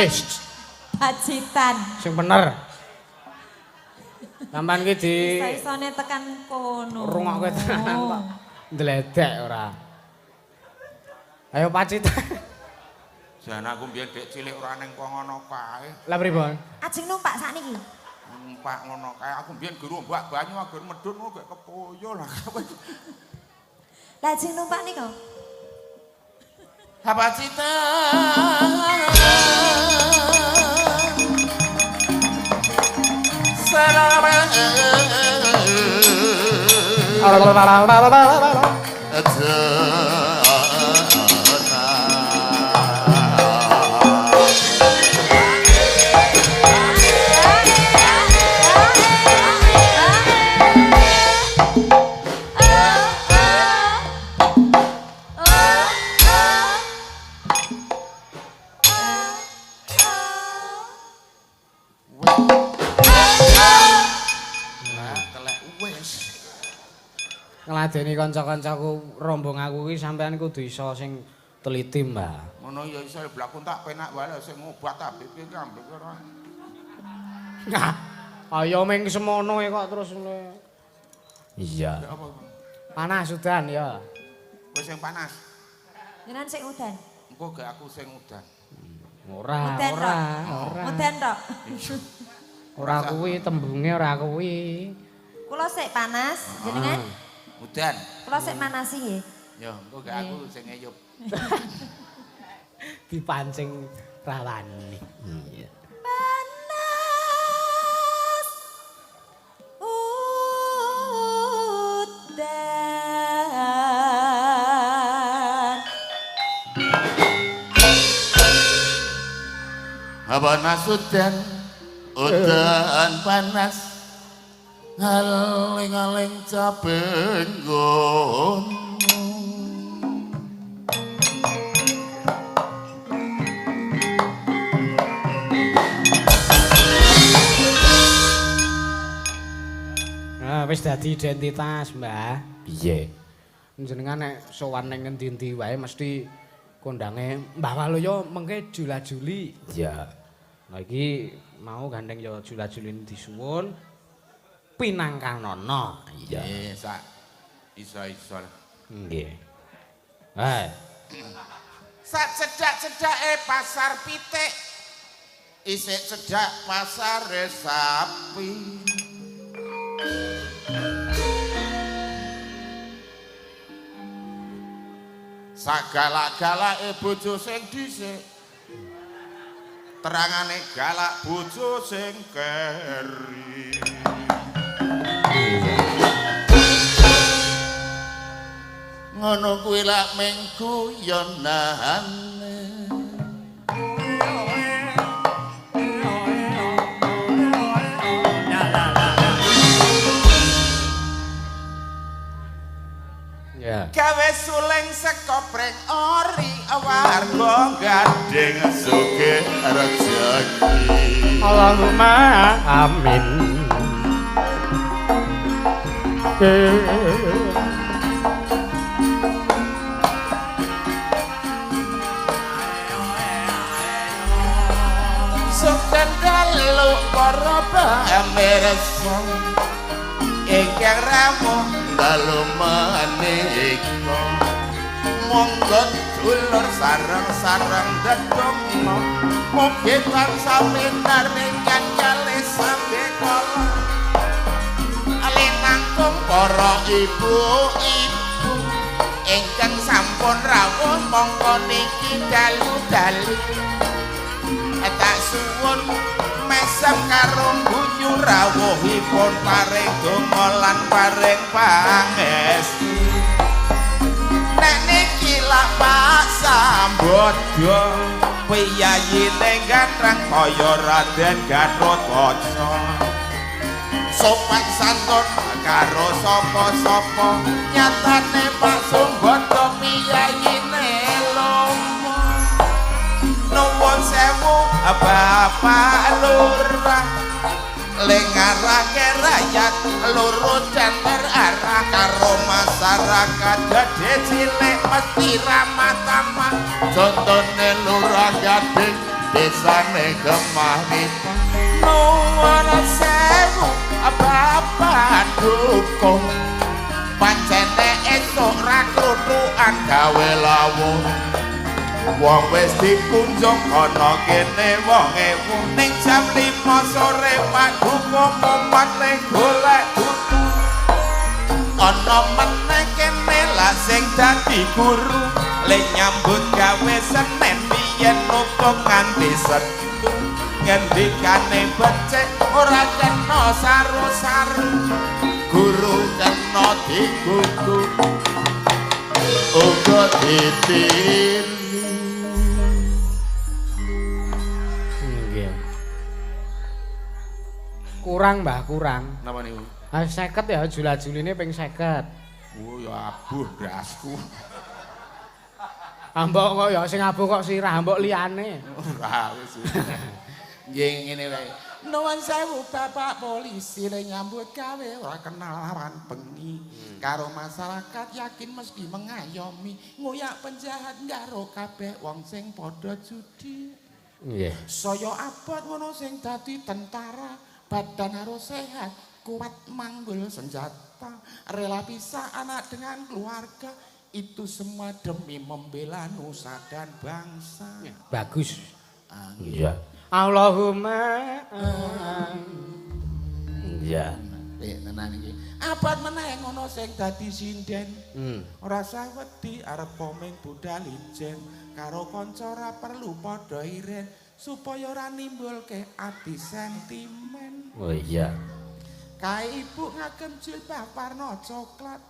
Pacitan. sing bener. Sampeyan ki di Isa-isane tekan kono. rungokke tenan kok. Ndledek ora. Ayo Pacitan. Jan aku mbiyen dek cilik ora ning kono kae. Lah pripun? Ajeng numpak sakniki. Numpak ngono kae aku mbiyen guru mbak banyu agar medhun ngono gek kepoyo lah. Lah ajeng numpak nika. Apa cita? Ngladeni kanca-kancaku rombong aku ki sampean kudu iso sing teliti, Mbak. Ngono ya iso blakon tak penak wae sing ngobat tabib iki ambek ora. Nah, ayo ming semono kok terus Iya. Apa? panas udan ya. Wis sing panas. Jenengan sing udan. Engko gek aku sing udan. Ora, Udan ora, tok. ora. Udan tok. Ora kuwi tembunge ora kuwi. Kula sik panas, jenengan. Udan. Kula sik manasi nggih. Ya, engko gek aku sing ngeyup. Dipancing rawani. Iya. Panas. Udan. Panas udan, udan panas. Ngaling-aling capenggon. Nah, wis dadi identitas, Mbah. Piye? Jenengan nek sowan ning endi-endi wae mesti kondange Mbah Waluyo mengke jula-juli. Iya. Nah iki mau gandeng ya jula-julin disuwun pinangkanono. Iya. Sak iso-iso. Nggih. Hai. Sak cedak-cedake pasar pitik. Isik cedak pasar sapi. Sagala-galake bojo sing dhisik. Terangane galak bojo sing keri. Ngono kuwi lak ming guyonane. Ya. Gawe suling sekoprek ori warga gandeng sugih rejeki. Allahumma amin. melu para pamirsa ingkang rawuh dalu menika monggo dulur sareng-sareng dedongno mugi tansah minar ingkang kalih sampe kala alinangkung para ibu-ibu ingkang sampun rawuh mongko niki dalu-dalu tak suwun mesem karo bunyu rawuhipun paring donga lan paring pangestu nek niki lak Pak Sambada piyayine gandreng kaya Raden Gatotkaca sopan santun karo sapa-sapa nyatane Pak Sambada piyayine lomo nuwun sewu Bapak Lurah lengarake rakyat loro jantar arah karo masyarakat gede cilik mesti ramah tamah contone lurah gading desane Kemahripan nuwun sewu Bapak Dukung pancene esuk ra klutukan gawe lawuh wong wis dikunjung ana kene wong ewu ning jam 5 sore Pak Dukung mumet ning golek dudu ana meneh kene lah sing dadi guru le nyambut gawe Senin biyen nutung nganti Setu ngendikane becik ora kena saru-saru guru kena digugu uga ditir kurang Mbah kurang napa niku 50 ya jula-juline ping 50 oh ya abuh brasku ambok kok ya sing abuh kok sirah ambok liyane ora wis nggih ngene wae nuwun sewu Bapak polisi le nyambut gawe ora kenal lawan bengi karo masyarakat yakin mesti mengayomi ngoyak penjahat karo kabeh wong sing padha judi nggih saya abot ngono sing dadi tentara badan harus sehat kuat manggul senjata rela pisah anak dengan keluarga itu semua demi membela nusa dan bangsa bagus iya Allahumma iya tenan iki abad meneh ngono sing dadi sinden ora usah wedi arep komeng budal ijen karo kanca ora perlu padha iren supaya ora nimbulke ati sentimen oh iya kae ibu ngagem jilbab warna coklat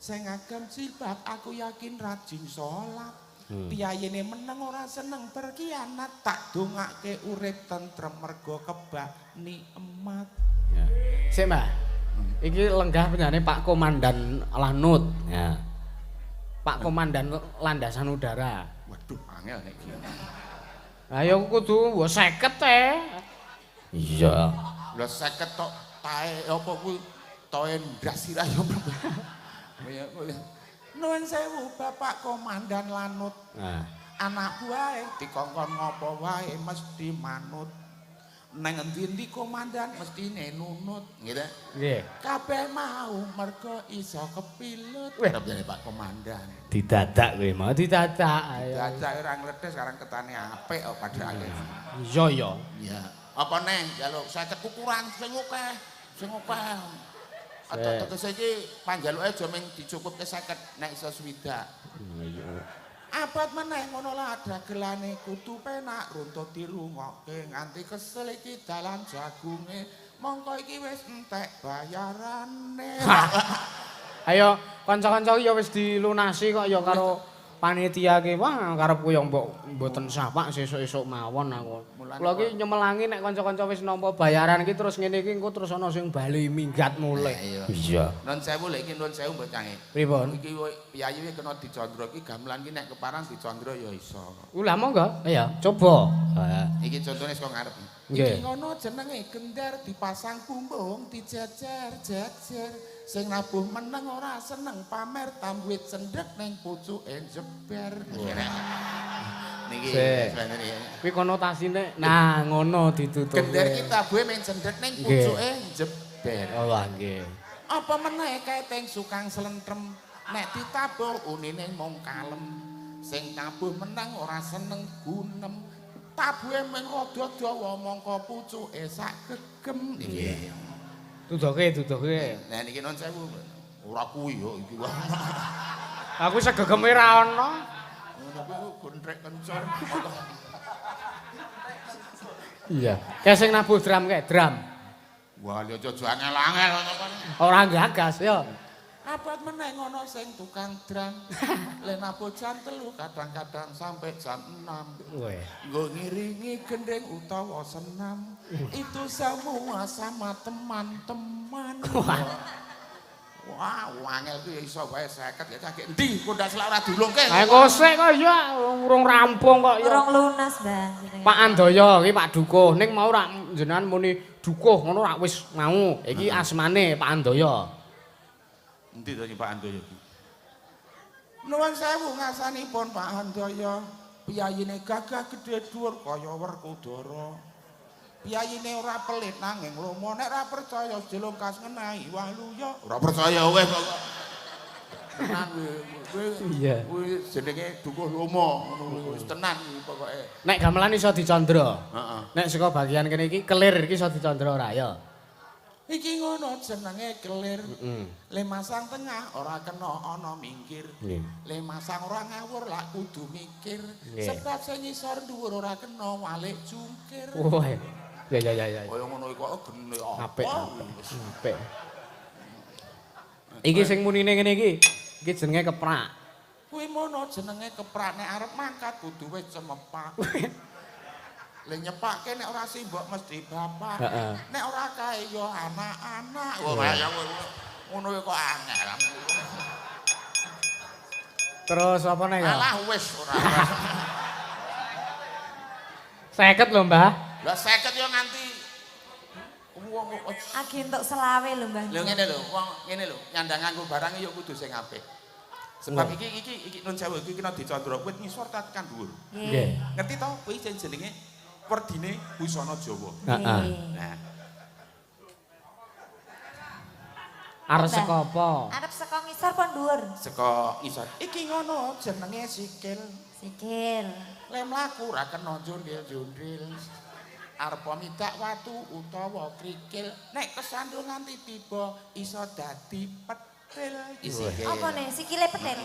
sing ngagem jilbab aku yakin rajin salat piyayene meneng ora seneng berkhianat tak dongake urip tentrem mergo kebani emat ya sik Mbah iki lenggah penjane Pak Komandan Lanut ya Pak Komandan Landasan Udara waduh angel nek iki ayo kudu wis 50 teh iya lha 50 tok tae apa kuwi toe ndas sirah yo nuwun sewu Bapak Komandan Lanut anak buahe dikongkon ngopo wae mesti manut nang endi-endi komandan mestine nunut nggih kabeh mau mergo iso kepilut kabeh Pak Komandan didadak kowe mau didadak ayo dadak ora ngledes sekarang ketane apik kok padahal iya ya apa neng jaluk 50 ukuran sing akeh tegese iki panjaluke aja mung dicukupke 50 nek iso swidak abad meneh ngono lah dagelane kudu penak runtut dirungokke nganti kesel iki dalan jagunge mongko iki wis entek bayarane ayo kanca-kanca ya wis dilunasi kok ya karo panitia ki wah karepku ya mboten sapak sesuk-esuk mawon aku kula iki nyemelangi nek kanca-kanca wis nampa bayaran iki terus ngene iki engko terus ana sing bali minggat mulih iya nun sewu lek iki nun sewu mbok cange pripun iki piyayi kena dicandra iki gamelan iki nek keparang dicandra ya iso lah monggo iya coba iki contone saka ngarep iki ngono jenenge gender dipasang bumbung dijejer-jejer sing nabuh meneng ora seneng pamer tambuit cendhek ning pucuke jeber niki. Sik. Kuwi konotasine nah ngono ditutup. Gender kita buwe men cendet ning pucuke jeber. Oh nggih. Apa meneh kae teng sukang slentrem nek ditabuh unine mung kalem. Sing tabuh menang ora seneng gunem. Tabuhe mung rada dawa mongko pucuke sak gegem. Nggih. Duduke. Nah niki non sewu. Ora kuwi yo iki wae. Aku segegeme ra ono. Ngono kuwi gondrek kencor. Iya. Kayak sing nabuh drum kayak drum. Wah, yo aja angel-angel ngono kan. Ora gagas ya. Abad meneh ngono sing tukang drum. Le nabuh jam 3 kadang-kadang sampai jam 6. Weh. Nggo ngiringi gendeng utawa senam. Itu semua sama teman-teman. Wah, wangel ku ya iso wae 50 ya cakek endi kok ndak selak ora dulungke. Ae kosek kok ya urung rampung kok ya. Urung lunas, Mbah. jenengan. Pak Andoyo iki Pak Dukuh. Ning mau rak jenengan muni Dukuh ngono rak wis mau. Iki asmane Pak Andoyo. Endi to Pak Andoyo iki? Nuwun sewu ngasanipun Pak Andoyo. Piyayine gagah gedhe dhuwur kaya Werkudara. Piyayine ora pelit nanging lomo nek ora percaya jelungkas ngenahi waluya. Ora percaya weh kok. Tenan kowe. Iya. Kuwi jenenge Dukuh Lomo ngono wis tenan pokoke. Nek gamelan iso dicandra. Heeh. Nek saka bagian kene iki kelir iki iso dicandra ora ya? Iki ngono jenenge kelir. Le masang tengah ora kena ana minggir. Le masang ora ngawur lak kudu mikir. Sebab sing ngisor dhuwur ora kena walik jungkir. Wah. Ya. Kaya ngono iku kok gene Apik. Apik. Iki sing munine ngene iki. Iki jenenge keprak. Kuwi mono jenenge keprak nek arep mangkat kudu wis cemepak. Le nyepake nek ora simbok mesti bapak. Nek ora kae ya anak-anak. Wah kaya ngono kok angel. Terus apa nek ya? Alah wis ora. 50 lho, Mbah. Lah 50 yo nganti wong Agi entuk selawe lho, Mbah. lho ngene lho, wong ngene lho, nyandanganku barang yo kudu sing apik. Sebab iki nun Jawa iki kena dicandra wit ngisor tekan dhuwur. Nggih. Ngerti to kuwi sing jenenge Werdine Busana Jawa. Heeh. Nah, Arep saka apa? Arep saka ngisor pon dhuwur. saka ngisor. Iki ngono jenenge sikil. Sikil. Le mlaku ra kena jundil-jundil. Arep midak watu utawa krikil. Nek kesandung nganti tiba iso dadi petil. Iki Apa nih? Sikile petir.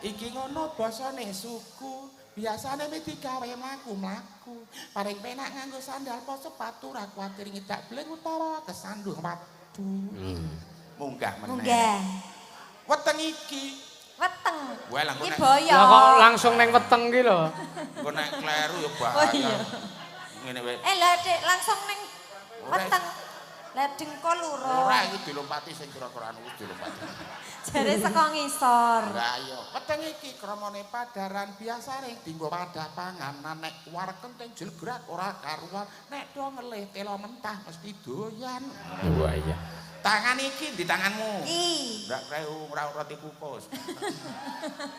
Iki ngono basane suku. Biasane mesti digawe mlaku-mlaku. Paring penak nganggo sandal po sepatu ra kuwatir ngidak bling utawa kesandung watu. Munggah meneh. Munggah. Weteng iki. Weteng. Wah, lah, Iki nek- boyo. Lah kok langsung ning weteng ki lho. Engko nek kleru ya Oh bahaya. iya. Ngene wae. Lah Dek, langsung ning Ora. weteng. Lah dengkol loro. Ora iki dilompati sing kira-kira anu wis dilompati. Jare saka ngisor. Lah iya, weteng iki kramane padaran biasane dienggo wadah panganan nek wareg kenting jelgrak ora karuan nek do ngelih telo mentah mesti doyan. Wah iya. Tangan iki di tanganmu. Ih. Ndak kreu ora roti kukus.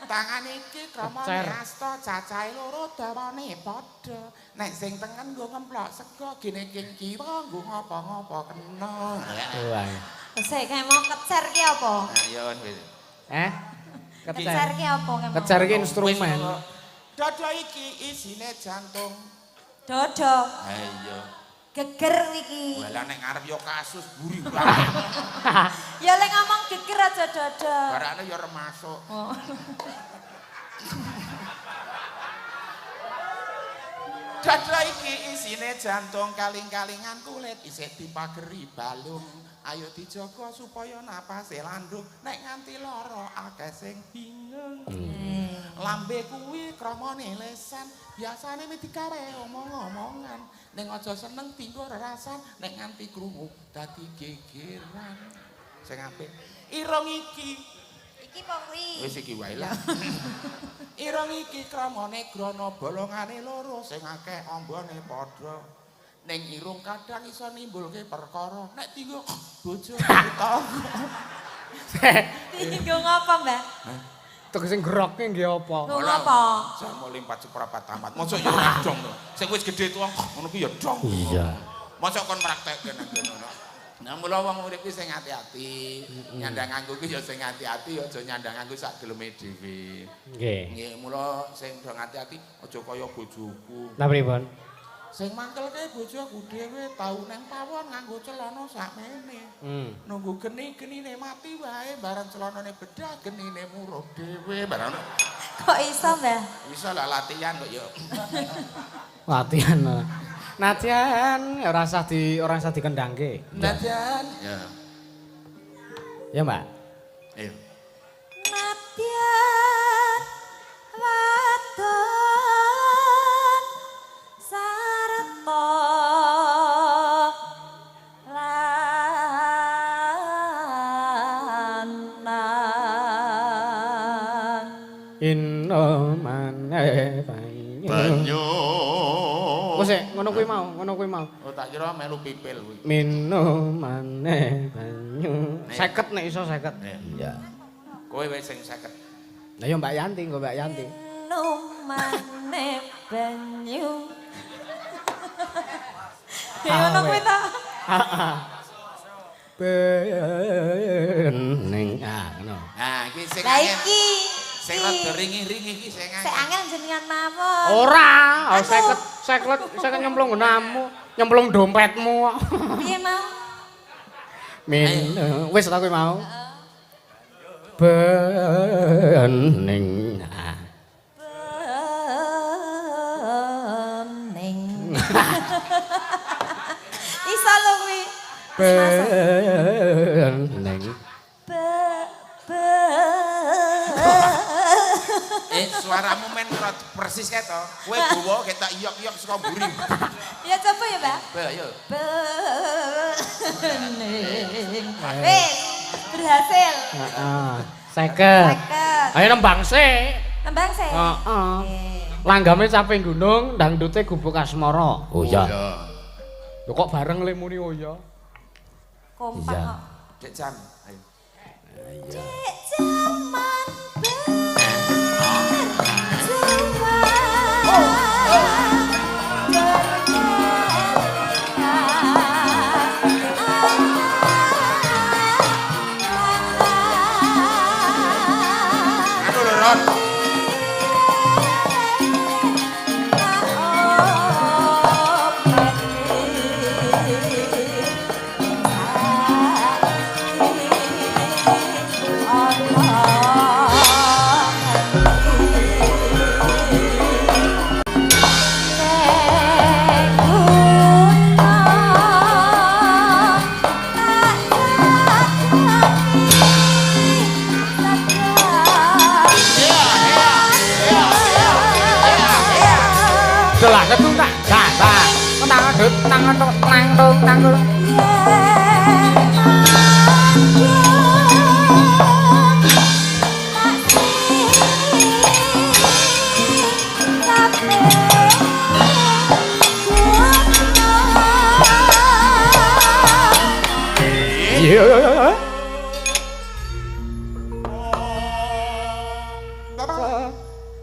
Tangan iki kramane Kecer. asta cacahe loro dawane padha. Nek sing tengen nggo ngemplok sego gene king kiwa nggo ngopo-ngopo kena. Wah. Sik kayak mau kecer ki apa? Nah, ya wis. Kecer Kecer. ki apa kayak mau? Kecer ki instrumen. Dada iki isine jantung. Dodo. Ha iya. Geger iki. Walah nek ngarep ya kasus buri. Ya lek ngomong geger aja dodo. Barane ya remasuk. Oh. Dada iki isine jantung kaling-kalingan kulit isih dipageri balung. Ayo dijaga supaya napase landung. Nek nganti lara akeh sing bingung. Lambe kuwi kramane lesan, biasane mesti digawe omong-omongan. Ning aja seneng tinggo rerasan, nek nganti krungu dadi gegeran. Sing apik. Irung iki Iki apa kuwi? wis iki wae lah. Irung iki kramane grana bolongane loro sing akeh ambane padha. Ning irung kadang iso nimbulke perkara. Nek tinggo bojo tangga. Tinggo ngapa, Mbak? Tegese ngrokke nggih apa? Lho ngapa? Jamu limpat seprapat tamat. Mosok ya ora dong to. Sing wis gedhe tuwa ngono ku ya dong. Iya. Mosok kon praktekke nang ngono. Nah mula wong urip ki sing ati-ati. Nyandang nganggo ki ya sing ati-ati, aja nyandang nganggo sak geleme dhewe. Nggih. Nggih, mula sing do ati-ati aja kaya bojoku. Lah pripun? Sing mangkelke bojoku dhewe tau nang pawon nganggo celana sakmene. Nunggu geni-genine mati wae bareng celanane bedah genine muruh dhewe bareng. Kok iso, Mbah? Iso lah latihan kok ya. Latihan. Nadyan ora usah dikendangke. Nadyan. Ya. Ya, Mbak. Ayo. Nadyan wadon sarta lanang. Inna maneh banyu. Wes ngono kuwi mau. Oh tak kira melu pipil kuwi. Minum maneh banyu. 50 nek iso 50. Iya. Kowe wis sing 50. Lah ya Mbak Yanti, nggo Mbak Yanti. Minum maneh banyu. Ya ngono kuwi ta. Heeh. Bening ngono. Nah, iki sing Lah angel. iki Sing rada ringi-ringi iki sing sing angel. angel jenengan mawon. Ora, 50 nyemplung nggonanmu, nyemplung dompetmu. Piye mau? Wis ta kowe mau. Bening. Bening. Iso lho kuwi. Bening. Suaramu men persis kae to. Kowe gowo ketok iyok-iyok saka mburi. Ya coba ya, Mbak. Ayo. Bening. Wis, berhasil. Heeh. 50. Ayo nembang sik. Nembang sih. Heeh. Langgame caping gunung, dangdute gubuk asmara. Oh iya. Lho kok bareng le muni oh ya. Kompak Iya. kok. Dek jam. Ayo. Cek jaman Anu lho, Ron. Lah ketuntak gata. Nang. Iya.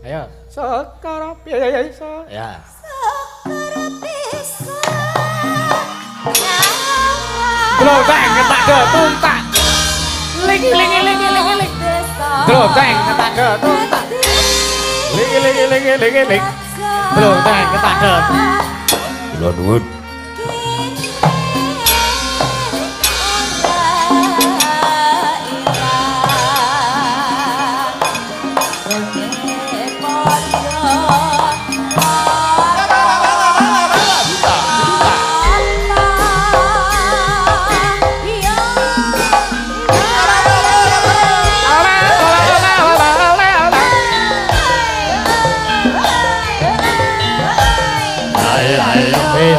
Ayo. Sekara biasa. Ya. Gloteng ketak getuntak. Ling. Gloteng ketak getuntak. Ling. Gloteng ketak getuntak. Kula nuwun. Hey,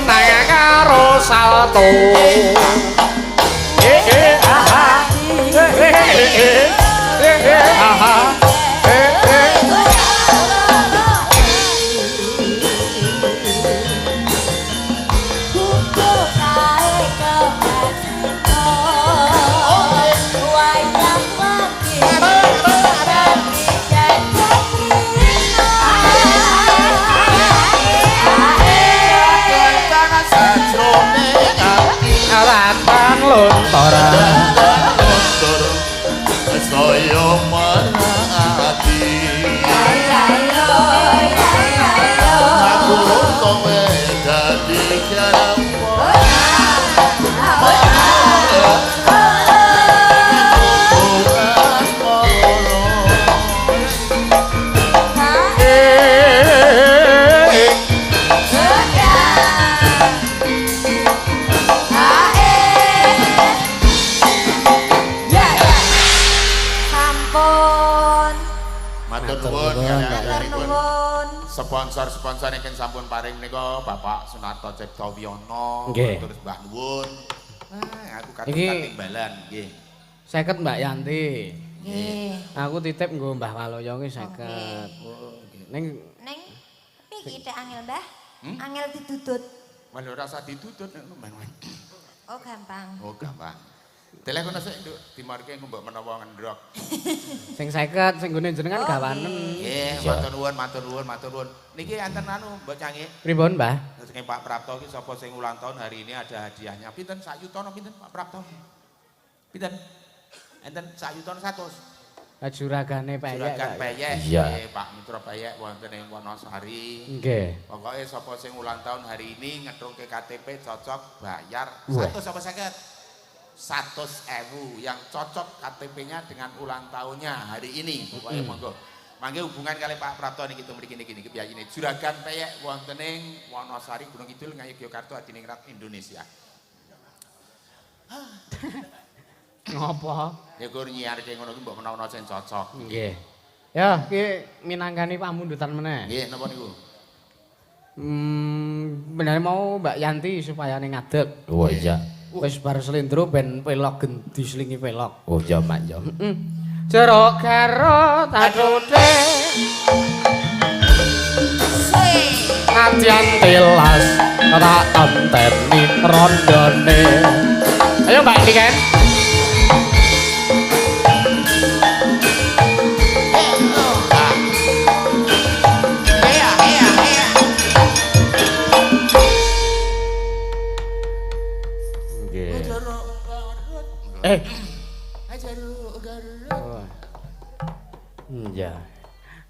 nek karo salto aha aha Ratan lontora saya marati aku kowe dadi karawa sponsor-sponsor ingkang sampun paring menika Bapak Sunarto Cipta Wiono terus Mbah Nuwun. Aku kating timbalan nggih. 50 Mbak Yanti. Nggih. Aku titip nggo Mbah Waloyo ki 50. Ning piye iki angel, Mbah? Angel didudut. Wah ora usah ditutut nek Oh, gampang. Oh, gampang. Telekono sik, Nduk, dimarke engko mbok menawa ngendrok. sing 50 sing nggone jenengan gawanen. Nggih, matur nuwun. Niki enten anu Mbok Cangik. Pripun, Mbah? Saking Pak Prapto ki sapa sing ulang tahun hari ini ada hadiahnya. Pinten sak yuta pinten Pak Prapto? Pinten? Enten sak yuta 100. Juragane peyek. Juragan peyek. Nggih, Pak Mitra peyek wonten ing Wonosari. Nggih. Pokoke sapa sing ulang tahun hari ini ngedrungke KTP cocok bayar 100 apa 50? 100.000 yang cocok KTP-nya dengan ulang tahunnya hari ini. Pokoknya monggo. Mangke hubungan kali Pak Prapto niki mriki niki piyayine Juragan peyek wonten ing Wonosari Gunung Kidul Ngayogyakarta Adiningrat Indonesia. Ngopo? Ya kur nyiarke ngono ki mbok menawa sing cocok. Nggih. Ya, iki minangkani pamundutan meneh. Nggih, napa niku? Bener mau Mbak Yanti supaya ning ngadeg. Oh iya. Wis bar slendro ben pelok gendi slingi pelok. Oh iya Mak ya. Jeruk garut adude. Nadyan tilas tak anteni rondone. Ayo Mbak Niken. Iya.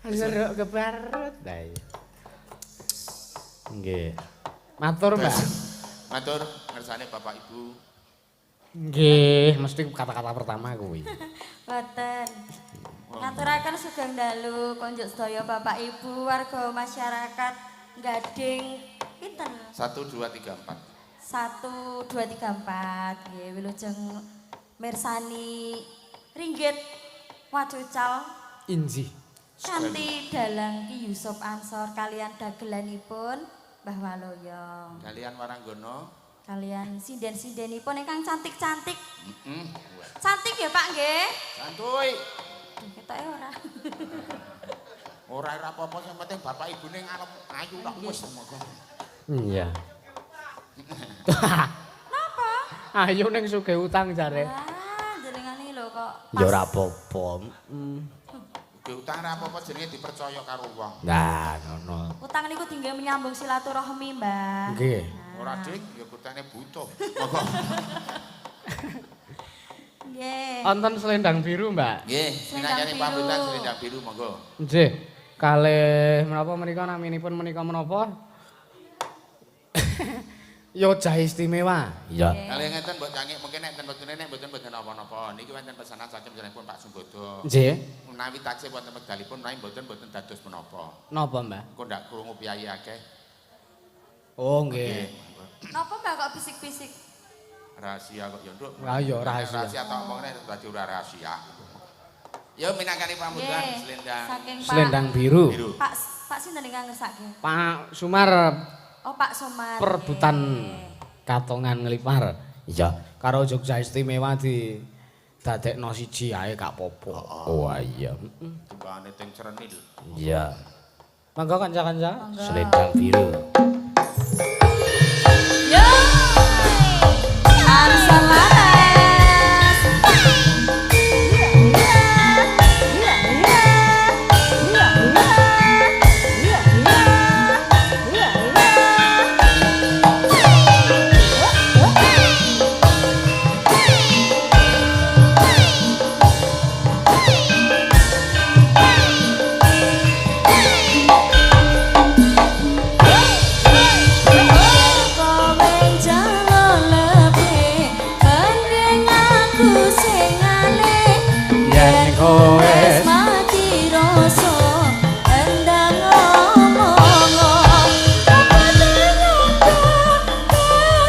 Jeruk kebarut. Lah iya. Nggih. Matur, Mbak. Matur ngersane Bapak Ibu. Nggih, mesti kata-kata pertama kuwi. Boten. Ngaturaken sugeng dalu konjuk sedaya Bapak Ibu warga masyarakat Gading pinten? 1 2 3 4. 1 2 3 4 nggih wilujeng mirsani ringgit wacucal Inji. kanthi dalang Ki Yusuf Ansor kalian dagelanipun Mbah Waloyo. Kalian Waranggono. Kalian sinden-sindenipun ingkang cantik-cantik. Cantik ya Pak nggih? Santuy. Ketoke ora. Ora apa-apa sing penting bapak ibune ngalem ayu tok wis semoga. Iya. Napa? Ayo ning sugih utang jare. Ah, jenengan iki lho kok. Ya ora apa-apa. Ge utang ora apa-apa jenenge dipercaya karo wong. Nah, ngono. Utang niku tinggal menyambung silaturahmi, Mbak. Nggih. Ora ding ya kutane butuh. Nggih. Wonten selendang biru, Mbak. Nggih, minangkane Selendang pambutan biru. selendang biru monggo. Nggih. Kalih menapa menika naminipun menika menapa? Yo jahe istimewa. Iya. Kalih ngeten Mbok Cangik mungkin nek enten mboten napa-napa. Niki wonten pesanan saking jenengipun Pak Sumbodo. Nggih. Menawi taksih wonten wekdalipun menawi mboten dados menapa. Napa, Mbak? Engko ndak krungu piyayi akeh. Oh, nggih. Napa Mbak kok bisik-bisik? Rahasia kok ya, Nduk. Ah, iya, rahasia. Rahasia tak omongne dadi ora rahasia. Ya minangkane pambutan Nggih. selendang Saking Pak Selendang biru. biru. Pak sinten ingkang ngersake? Pak Sumar Oh Pak Sumar. Perebutan katongan nglipar. Iya, karo Jogja Istimewa di dadekno siji ae gak apa-apa. Oh iya. Tibane teng Crenil. Iya. Monggo kanca-kanca, selendang biru. Yo. Ansar Laras. Kowe mati rasa endang ngomong apa ternyata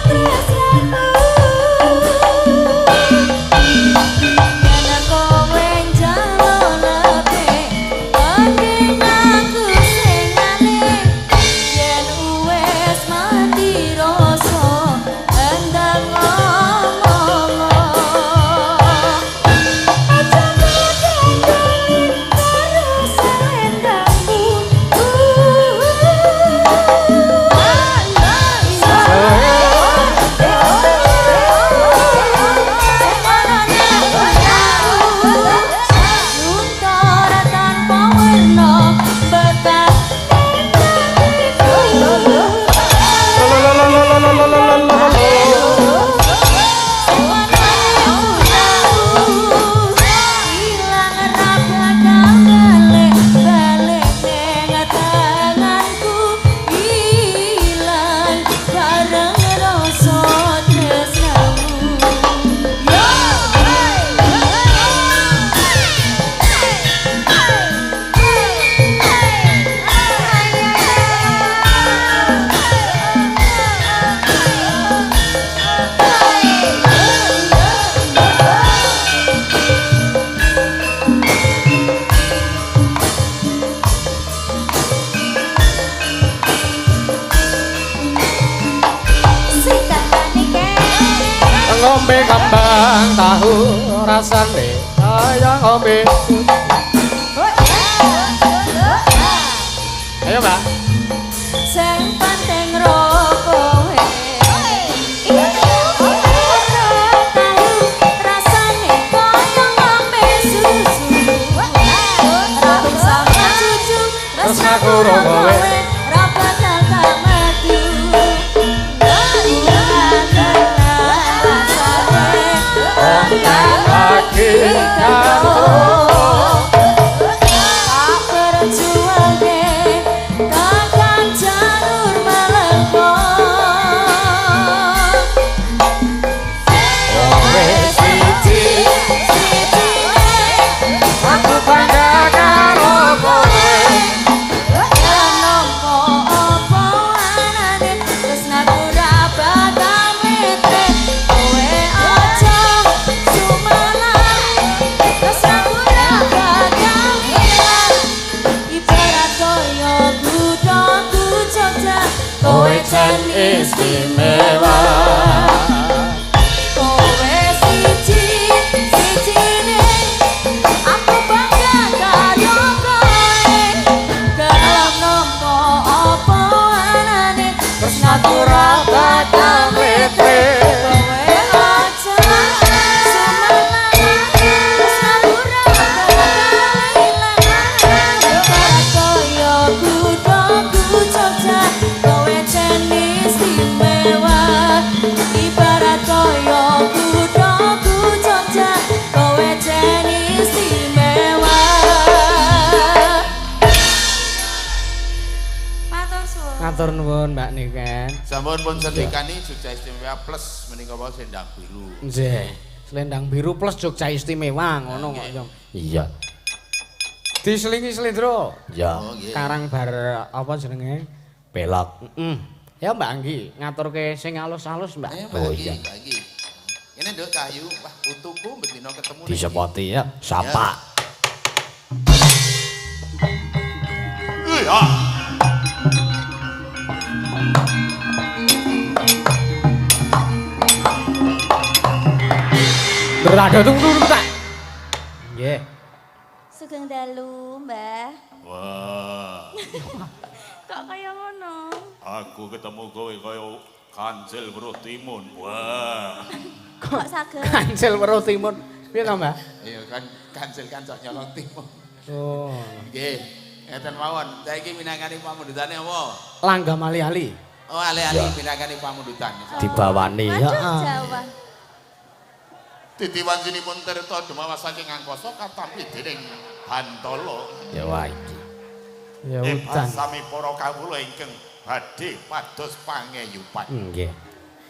tresnaku yen kowe njaluk lebih mending aku sing aneh yen wis mati rasa endang ngomong ngombe kembang tahu rasane kaya ngombe. Ayo Mbak. Sing penting ro kowe rasane kaya ngombe susu ra bisa cucu Tresnaku ro kowe ra bakal gak metu lagi karo tak berjuangke kakang janur melengkung kowe siji aku bangga karo kowe. yen nampa apa anane tresnaku ra bakal mete kowe aja sumalah tresnaku ra bakal ilang ibarat kaya kuthaku Jogja kowe jan Istimewa. kowe siji-sijine aku bangga karo kowe gelem nampa apa anane tresnaku ra bakal mete kowe aja sumalah tresnaku ra bakal ilang ibarat kaya kuthaku Jogja kowe jan istimewa ibarat kaya kuthaku Jogja kowe jan istimewa. Matur suwun. Matur nuwun Mbak Niken. Sampun pun sendikani Jogja Istimewa plus menika wau sendang biru. Nggih, selendang biru plus Jogja Istimewa ngono kok yo. Iya. Diselingi slendro. Ya. Oh, nggih. Karang bar apa jenenge? Belok. Ya Mbak Anggi, ngaturke sing alus-alus Mbak. Ayo Oh bagi, iya. bagi. Ini Nduk Cahyu, wah utuku bendino ketemu niki. Disepoti ya, sapa. Ya. Berada tunggu tak. Nggih. Sugeng dalu, Mbah. Wah, Kok kaya ngono? aku ketemu kowe kaya Kancil Weruh Timun. Wah. Kok saged? Kancil Weruh Timun. Piye to, Mbah? Iya kan kancil kancok nyolong timun. Oh. Nggih. Ngeten mawon. Saiki minangkani pamundutane apa? Langgam ali-ali. Oh, ale-ale minangkani pamundutan. Dibawani ya. Waduh, Jawa. Titiwanjinipun tirta dumawas saking angkasa katampi dening Bantala. Ya wae iki. Ya udan. Sami para kawula ingkang badhe pados pangeyupan. Nggih.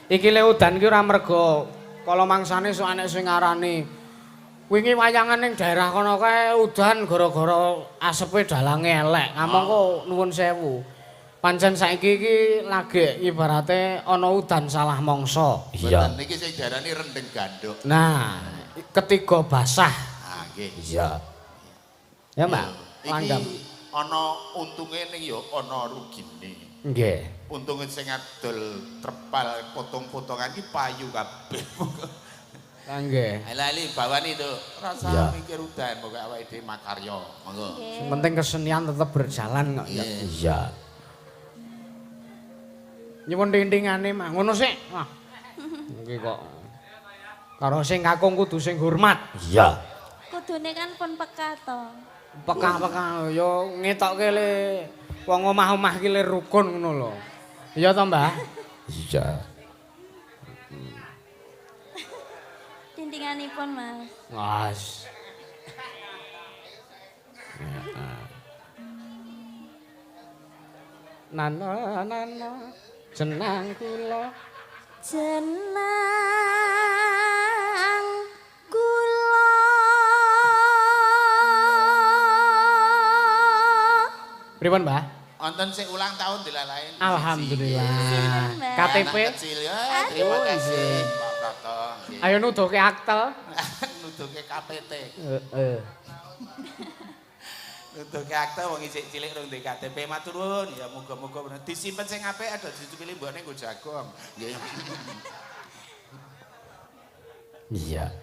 Iki le udan ki ora mergo kala mangsane sok anek sing ngarani wingi wayangan ning daerah kono kae udan gara-gara asepe dalange elek. Ngamongko nuwun sewu. Pancen saiki iki lagi ibarate ana udan salah mangsa. Iya. Mboten niki sing diarani rendeng ganduk. Nah, ketiga basah. Ah, nggih. Iya. Ya, Mbak. Iki Langgam. ana untunge ning ya ana rugine. Nggih. Untunge sing adol trepal potong-potongan iki payu kabeh. Lah nggih. Ale-ale bawani itu rasa Iya. mikir udan pokoke awake dhewe makarya. Monggo. Sing penting kesenian tetep berjalan kok ya. Iya. Nyuwun dindingane mah ngono sik. Wah. Iki kok karo sing kakung kudu sing hormat. Iya. Kudune kan pun peka to. Pekah-pekah ya ngetokke le wong omah-omah ki le rukun ngono lho. Iya to, Mbah? Iya. Dindinganipun, Mas. Mas. Nana jenang kula Jenang kula pripun, Mbah? Wonten sing ulang tahun dilalain. Alhamdulillah. Sinten, Mbah? KTP Anak kecil ya. Terima kasih Pak Prato. Nggih. ayo nuduhke aktel. Nuduhke KPT. Heeh. Nuduhke akte wong isih cilik rung ndek KTP matur nuwun. Ya muga-muga bener disimpen sing apik ada dicukili mbokne nggo jagung. Nggih. Iya.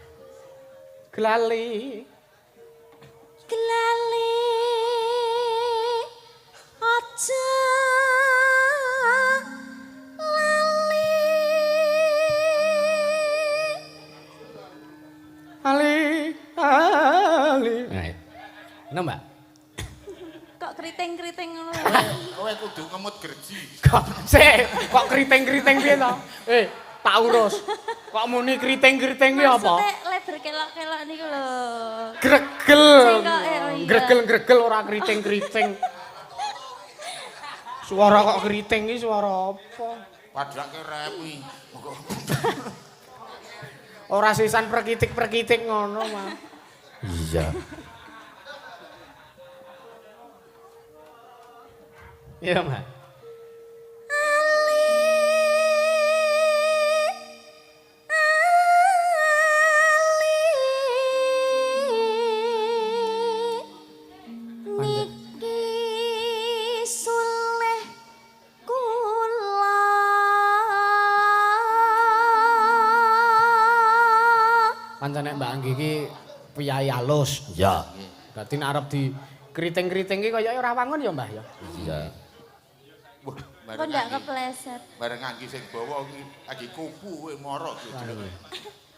Glali. Glali aja lali Ali, ali. Nah, enak, Mbak? kok kriting-kriting ngono. Kowe kudu ngemut gerji. Kok kok kriting-kriting piye to? Tak urus. Kok muni kriting-kriting ki apa? Maksudnya lebar kelok-kelok niku lho. Gregel. Sing kok, iya. Gregel-gregel ora kriting-kriting. Suara kok kriting ki suara apa? Padrake rewi. Monggo. Ora sisan perkitik-perkitik ngono, Mas. Iya. Iya, Mas. Niki suleh kula Pancene Mbak Anggi ki piyai alus. Iya. Dadi nek arep di kriting-kriting ki kaya ora wangun ya, Mbah ya. Iya. Wah, kok ndak kepleset. bareng Anggi sing bawa iki lagi kupu kowe moro gitu.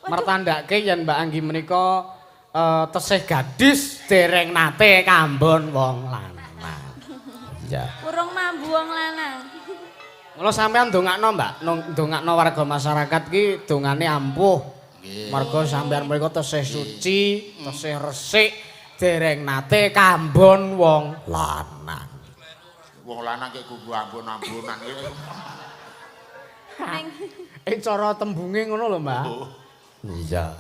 Mertandake yen Mbak Anggi menika tesih gadis dereng nate kambon wong lanang. Iya. Urung mambu wong lanang. Mula sampean ndongakno, Mbak, ndongakno warga masyarakat ki dongane ampuh. Marga sampean mriku tesih suci, tesih resik, dereng nate kambon wong lanang. Wong lanang kek kudu ambon-ambonan. Cara tembunge ngono lho, Mbak. Iya.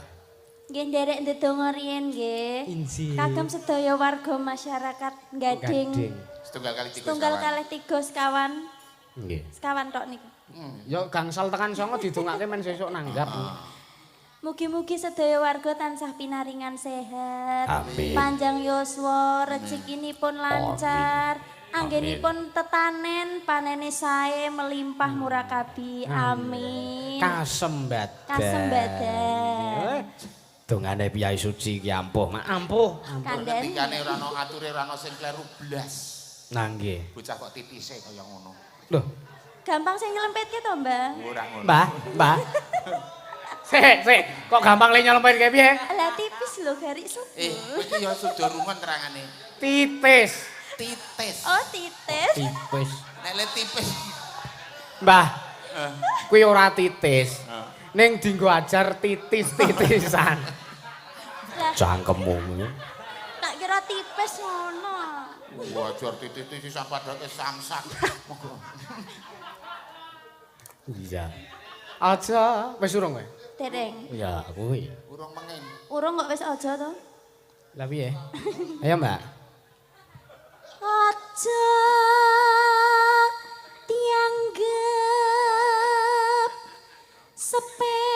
Nggih nderek ndedonga riyen nggih. Kagem sedaya warga masyarakat Gading. Setunggal kali tiga Tunggal sekawan. kalih 3 sekawan. Nggih. Sekawan tok niku. Ya gangsal tekan songo didongake men sesuk nanggap. Mugi-mugi sedaya warga tansah pinaringan sehat. Amin. Panjang yuswa, rezekinipun lancar. Anggenipun tetanen, panene sae melimpah murakabi. Amin. Kasembadan. Kasembadan. Dongane Piyai Suci ki ampuh, Mak. Ampuh. Kandhani. Ketikane ora ana ature ora ana sing kleru blas. Nah nggih. Bocah kok titise kaya ngono. Loh, Gampang sing nyelempitke to, Mbah. Ora ngono. Mbah. Sik, kok gampang le nyelempitke piye? Lah tipis lho, garik subuh. Kowe iki ya sudah rungon terangane. Titis. Titis. Oh, titis. Tipis. Nek le tipis. Mbah. Kuwi ora titis. Ning dienggo ajar titis-titisan. Lah, Cangkemmu. tak kira tipis ngono. Wajar titis-titisan padake samsak. Iya. Aja wis urung kowe? Dereng. Ya, kuwi. Urung mengen. Urung kok wis aja to. Lah piye? Ayo, Mbak. Aja dianggep sepele.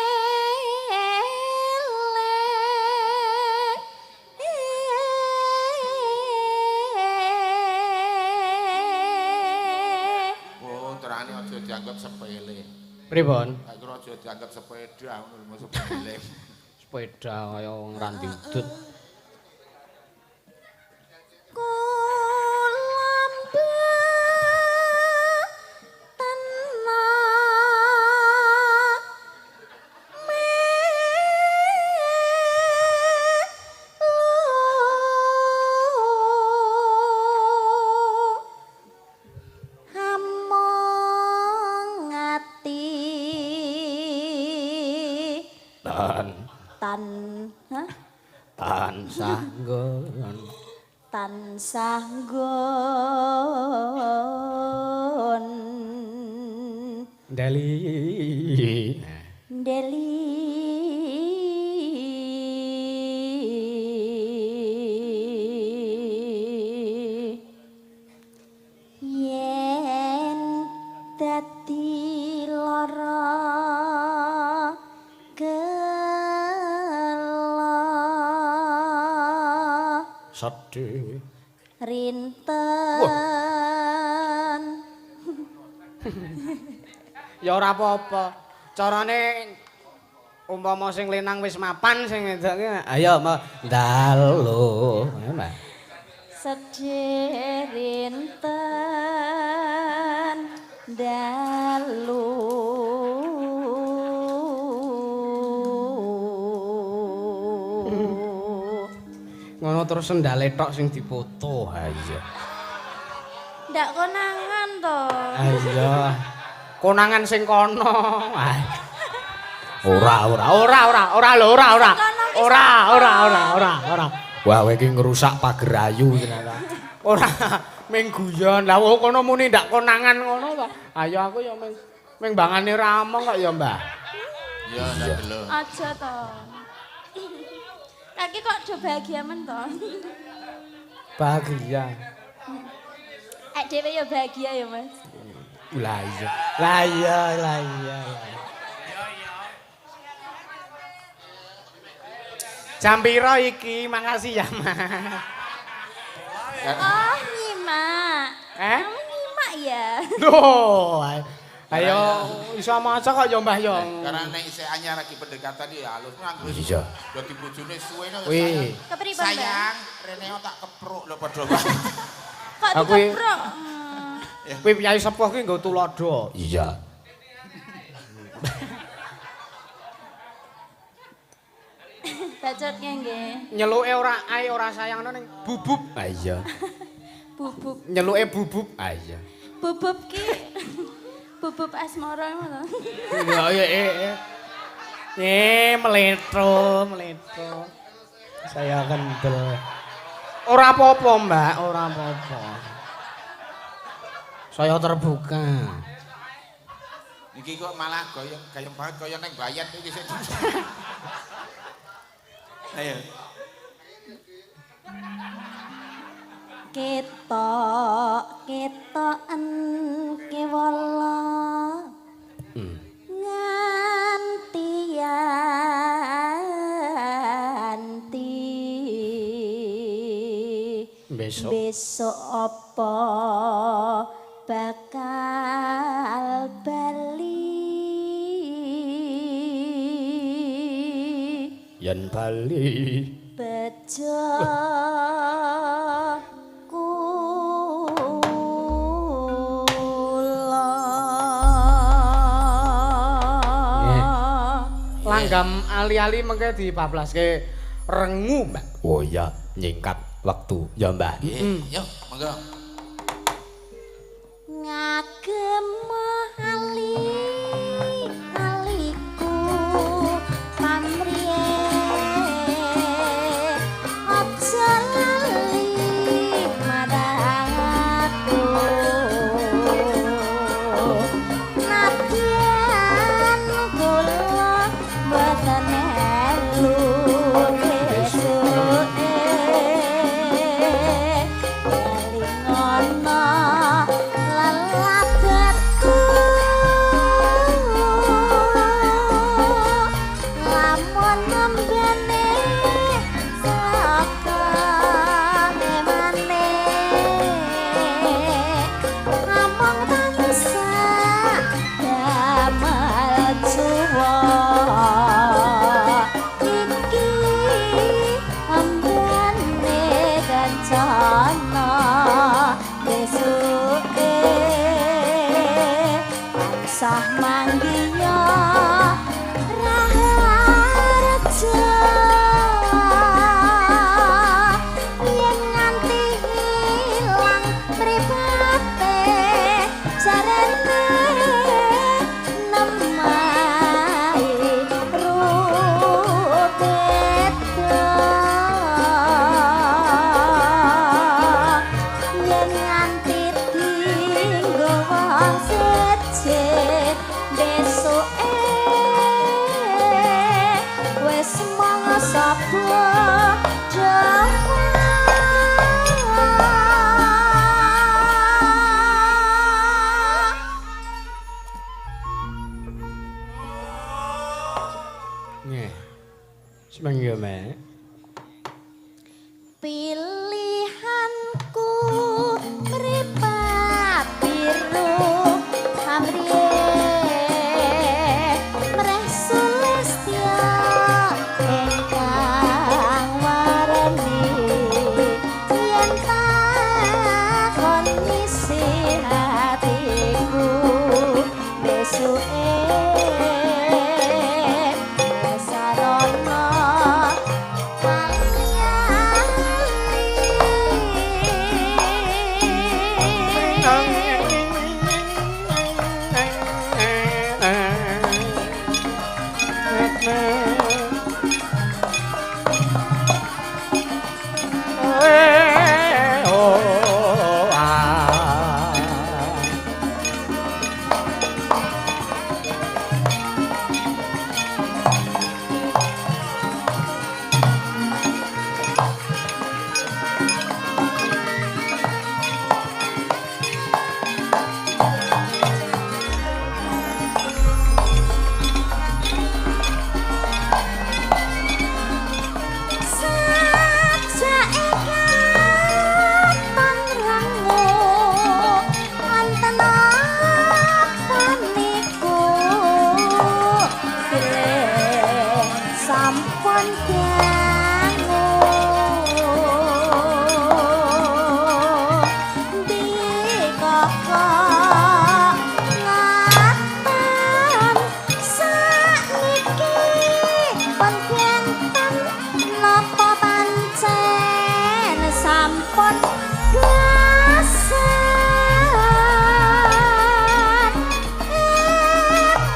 Oh, terangane aja dianggap sepele. Pripun? Tak kira aja dianggap sepeda ngono lho sepele. Sepeda kaya wong randi udut. Tansah nggon Deli. yen dadi lara Sedih. Rinten. Ya ora apa-apa. Carane umpama sing lenang wis mapan sing ngedoke ayo dalu. Mbak. Sedih rinten dalu. Ngono terus sendale tok sing dipoto. Ha iya. Ndak konangan to. Ha iya. Konangan sing kono. Ora lho, ora. Wah, kowe iki ngrusak pager ayu ternyata. Ora ming guyon. Lah wong kono muni ndak konangan ngono to. Ayo aku ya ming bangane ramong kok ya, Mbah. Ya ndak delok. Aja to. Lagi kok do bahagia men to. Bahagia. Dhewe ya bahagia ya, Mas. Lah iya. Jam piro iki? Makasih ya, Mas. Oh, nyimak. Eh? Kamu nyimak ya? Loh, ayo iso maca kok ya, Mbah ya. Karena nek isih anyar lagi pendekatan ya halus nganggo. Iya. Dadi bojone suwene Wih. Kepripun, Mbak? sayang, Reneo tak kepruk lho padha wae. Kok Aku dikeprok? Kuwi piyai sepuh kuwi nggo tulodo. Iya. Bacotnya nggih. Nyeluke ora ae ora sayangno ning bubub. Ah iya. Bubub. Nyeluke bubub. Ah iya. Bubub ki bubub asmara ngono. Iya. Meletro. Saya kendel. Ora apa-apa, Mbak, ora apa-apa. Saya terbuka. Iki kok malah gayeng banget kaya ning bayat iki sik. Ayo. Ketoken kewala. Nganti besok apa bakal bali yen bali bejo langgam ali-ali mengke dibablaske rengu, Mbak. Oh iya, nyingkat waktu ya, Mbah. Yo, monggo. ngagem aliku pamriye aja lali marang aku nadyan kula mboten elu besuke elingono lalabatku lamun nembene saka memane among tansah damel juwa iki ambene kancana besuke tansah manggiya raharja yen nganti ilang mripate jarene nemai rupeta yen nganti dinggo wong seje besuke wis mangsa Nggih. Semangga, Mek. pilihanku mripat biru amriye mreh sulistya ingkang wareni yen takon isi hatiku besuke sarana sampun dangu dikokok ngatan sakniki pun benten napa pancen sampun gasan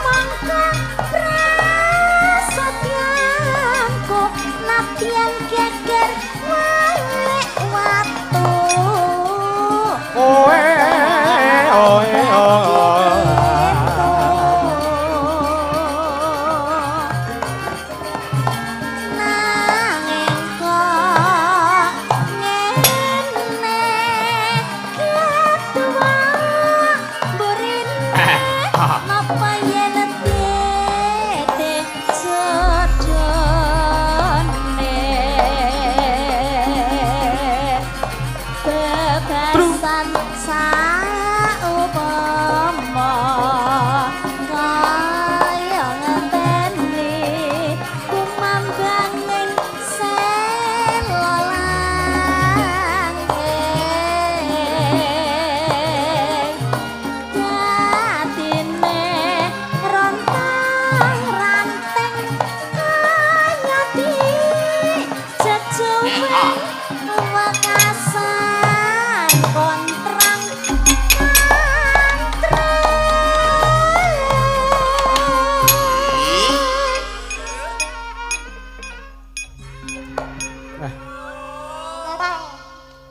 mangka prasetyanku napa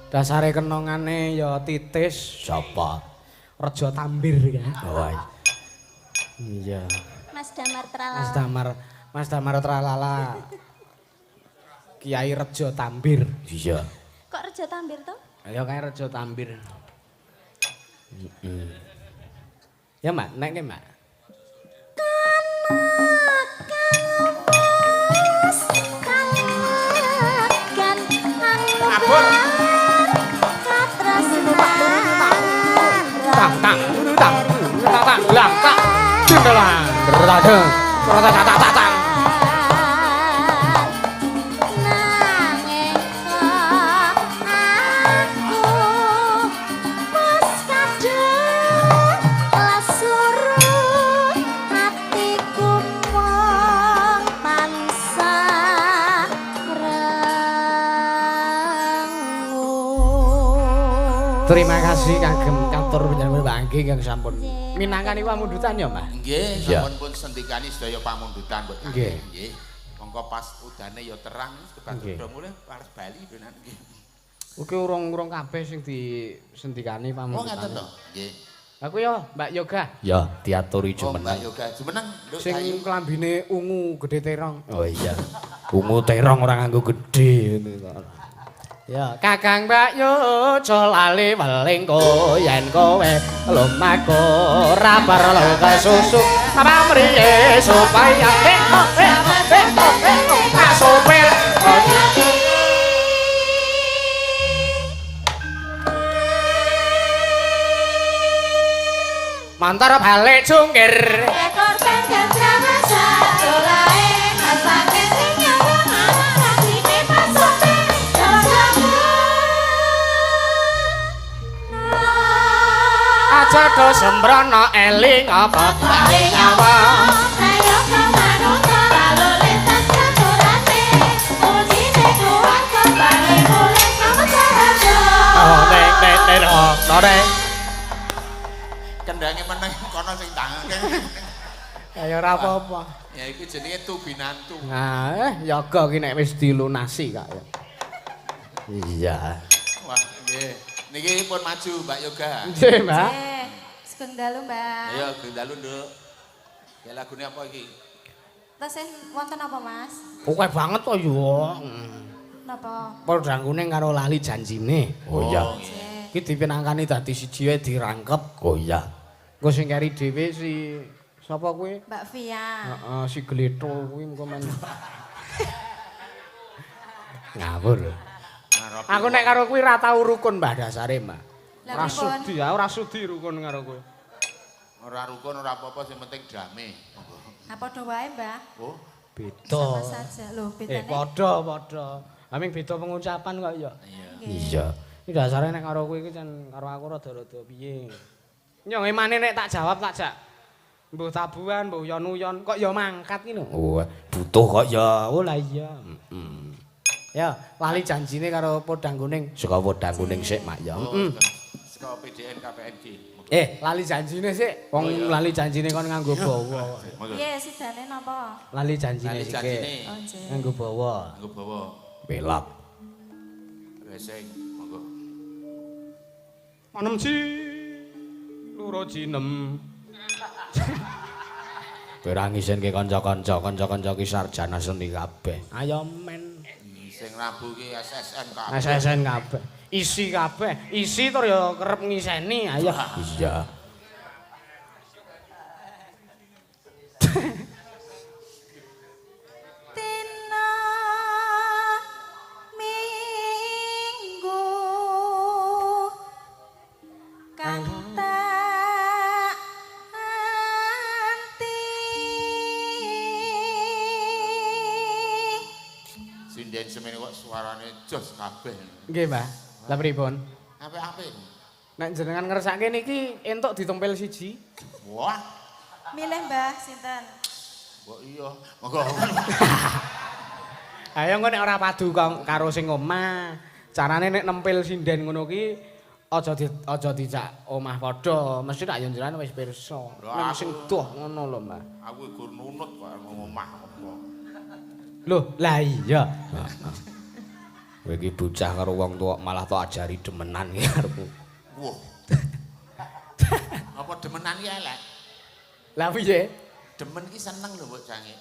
Dasare kenongane ya titis. Sapa? Rejo Tambir kan. Oh iya. Mas Damar Tralala. Mas Damar Tralala. Kiai Rejo Tambir. Iya. Kok Rejo Tambir tuh? Ya kayak Rejo Tambir. Ya Mbak, nek ke Mbak. Abot. Tak tak lang tak. Cendelang. Radeng. Tak. Terima kasih kagem katur panjenengan bangke kang sampun minangkani pamundutan ya, Mbah. Nggih, sampun pun sendikani sedaya pamundutan mboten Nggih. nggih. Monggo pas udane ya terang kebantu Nggih. do mulih paras bali benan nggih. Oke urung kabeh sing disendikani Oh ngaten pamundutan. to. Nggih. Aku ya Mbak Yoga Ya diaturi Oh Mbak jumeneng. Yoga jumeneng nduk sing kayu. klambine ungu gede terong. Oh iya. Ungu terong ora nganggo gedhe ngono. Ya, Kakang Mbak Yo aja lali welingko yen kowe lumaku ora perlu kesusuk apa mriye supaya sopir Mantar balik jungkir Ekor tenggang drama satu lain Asake sing nyawang anak lagi di pasoknya aja do sembrono eling apa bali nyawa Ayo kemanut lalu lintas katurane Ujine kuat kembali mulai kamu carajo oh nek nore Kendange meneng kono sing tangan. ya ora apa-apa Ya iku jenenge tubinantu. nah yoga ki nek wis dilunasi kak ya Iya. Wah, nggih. Niki pun maju Mbak Yoga. nggih Mbak Sugeng dalu mbak Ayo gendalu nduk. Ya lagune apa iki? Tesih wonten apa mas? oke banget to yo Napa? Podang kuning karo lali janjine Oh iya. iki dipinangkani dadi siji wae dirangkep Oh iya. engko sing keri dhewe si sapa kuwi Mbak Via heeh si Gletul kuwi engko men ngawur aku nek karo kuwi ra tau rukun Mbah dasare Mbah Lah, ora pripun? sudi aku ora sudi rukun karo kowe Ora rukun ora apa-apa sing penting damai. Apa do wae mbak? Oh, beda Sama saja loh bedanya padha aming beda pengucapan kok ya Iya. iki dasare nek karo kowe iki jan karo aku rada-rada piye nyong emane nek tak jawab tak jak mbuh tabuhan mbuh yon-uyon kok ya mangkat iki lho Oh, butuh kok ya. oh lah iya ya lali janjine karo podang kuning Saka wedang kuning sik mak ya. saka PDN KPNG. lali janjine sik wong lali janjine kon nganggo bawa Monggo. Iya sidane napa? lali janjine Lali sik janjine. Oh nggih nganggo bawa Nggo bawa Belak. reseng. Monggo. manem ji loro jinem Kowe ora ngisinke kanca-kanca ki sarjana seni kabeh. ayo men Sing Rabu ki SSN kabeh. SSN kabeh isi kabeh isi tur ya kerep ngiseni ayo Iya. Tina minggu kang tak anti Sinden semene kok suarane jos kabeh. nggih Mbah lha pripun Apik-apik. nek jenengan ngersake niki entuk ditempel siji Wah, milih mbah sinten mbok iya. Monggo. ayo engko nek ora padu karo sing omah carane nek nempel sinden ngono ki aja dijak omah padha mesti tak yo njenengan wis pirsa ning sing doh ngono lho Mbah Aku iku nunut kok ngomah apa. lho lah iya Kowe iki bocah karo wong tuwa malah tok ajari demenan iki karepku. Wah. Apa demenan iki elek? Lah piye? Demen iki seneng lho mbok jange.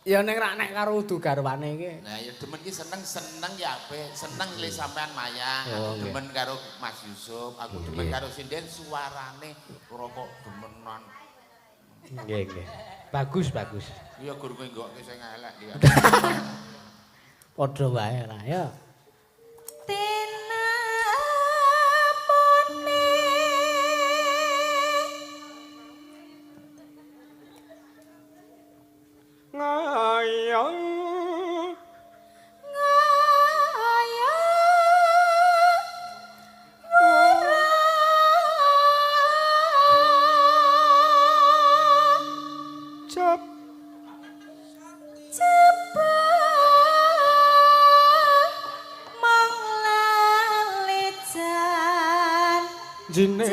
Ya ning rak nek karo udu garwane iki. Nah ya demen iki seneng ya apik, seneng le sampean mayang. Aku demen karo Mas Yusuf, aku demen karo sinden suarane ora kok demenan. Nggih. Bagus. Iya gur kowe nggokke sing elek iki. Padha wae lah ya. Ngayang Cep Jine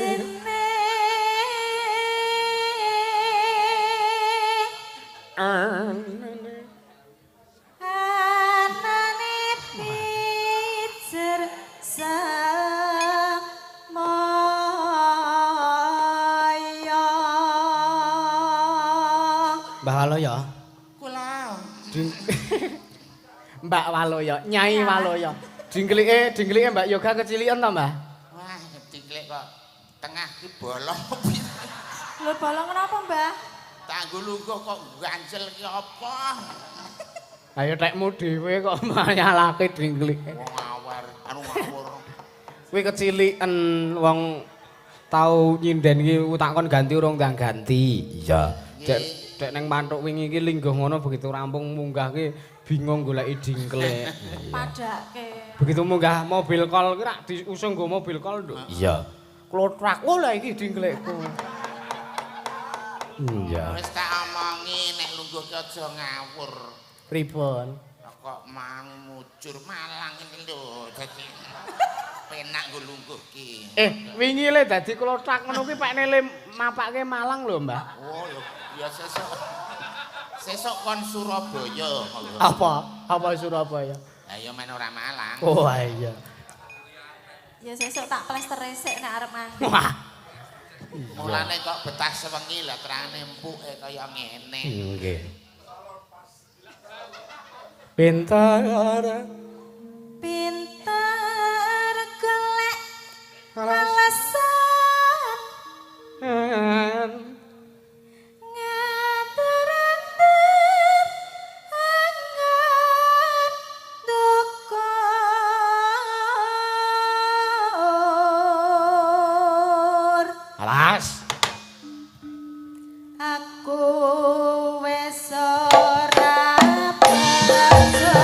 Mbah Waloyo. Kula. Mbak Waloyo, Nyai Waloyo. Dingklike Mbak Yoga kecilikan to, Mbah? Wah, dingklik kok tengah ki bolong. Lho bolong kenapa, Mbah? Tanggo lungguh kok gancel ki apa? Ayo tekmu dhewe kok nyalake dingklike. Wong awar, anu ngawur. Kowe kecilikan wong tau nyinden iki takon ganti urung tang ganti. Iya. Dek neng mantuk wingi iki lingguh ngono begitu rampung munggah ki bingung goleki dingklek. Padake. Begitu munggah mobil kol ki rak diusung nggo mobil kol, Nduk. Iya. Klotrak lha iki dingklekku. Iya. Wis tak omongi nek lungguh ki aja ngawur. Pripun? Kok mang mujur Malang iki lho dadi penak nggo lungguh ki. Wingi le dadi klotrak ngono ki pekne le mapake Malang lho, Mbah. Oh ya sesuk kon Surabaya. Apa Surabaya? Lah ya men ora Malang. Oh iya. Ya sesuk tak plester resik nek arep manggung. Wah. Mulane kok betah sewengi lah terane empuke kaya ngene. Nggih. Pintar Golek alasan ngatur-atur angan dukur. alas. Aku wis ora percaya.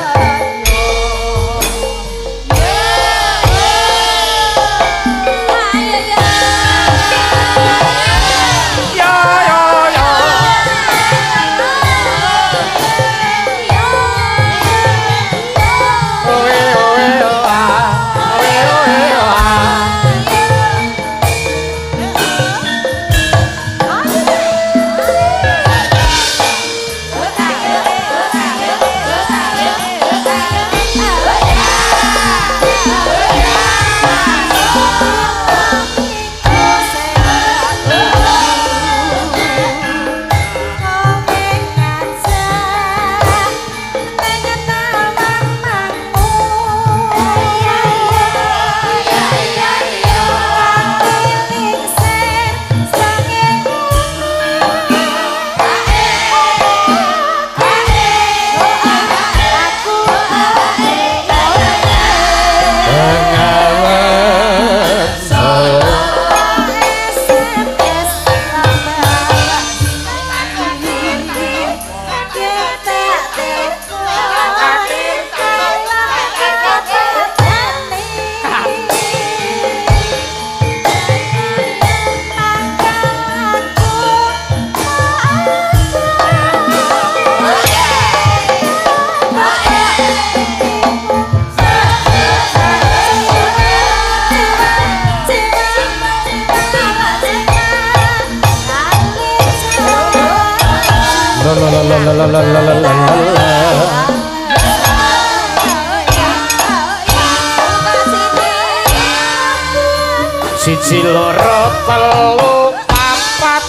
siji loro telu papat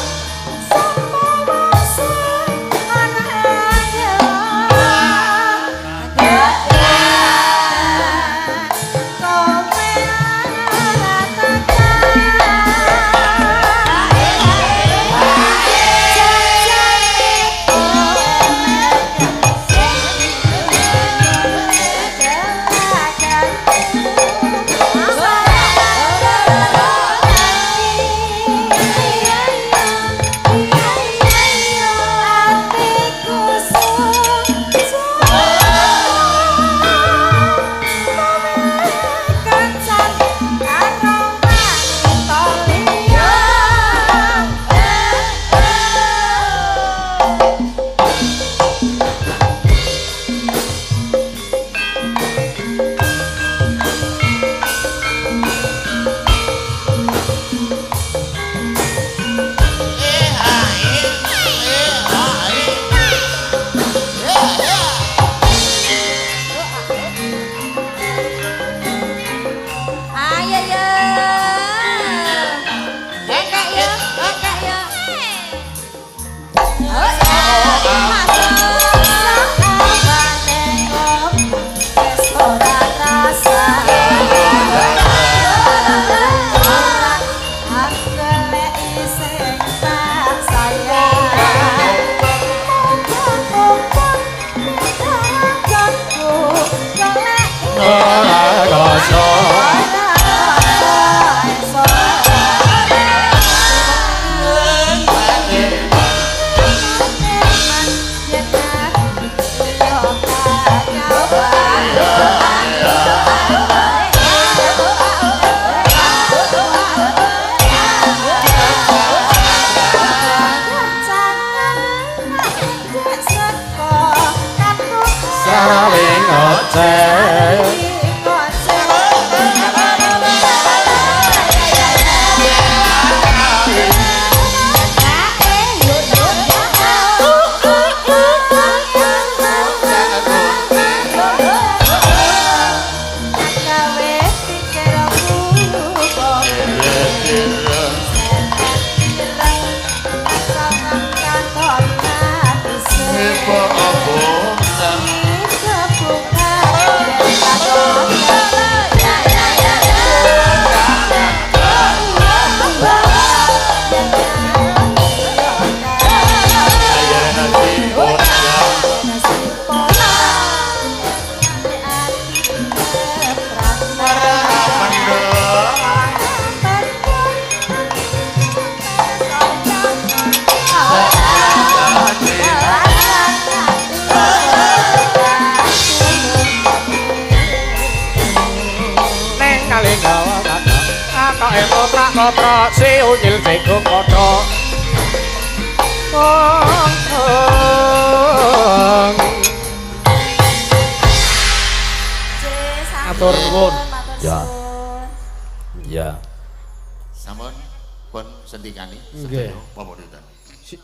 kotra si unyil bego kotra Matur nuwun. Ya. Ya. Sampun pun sendikani Nggih. Bapak Dutan.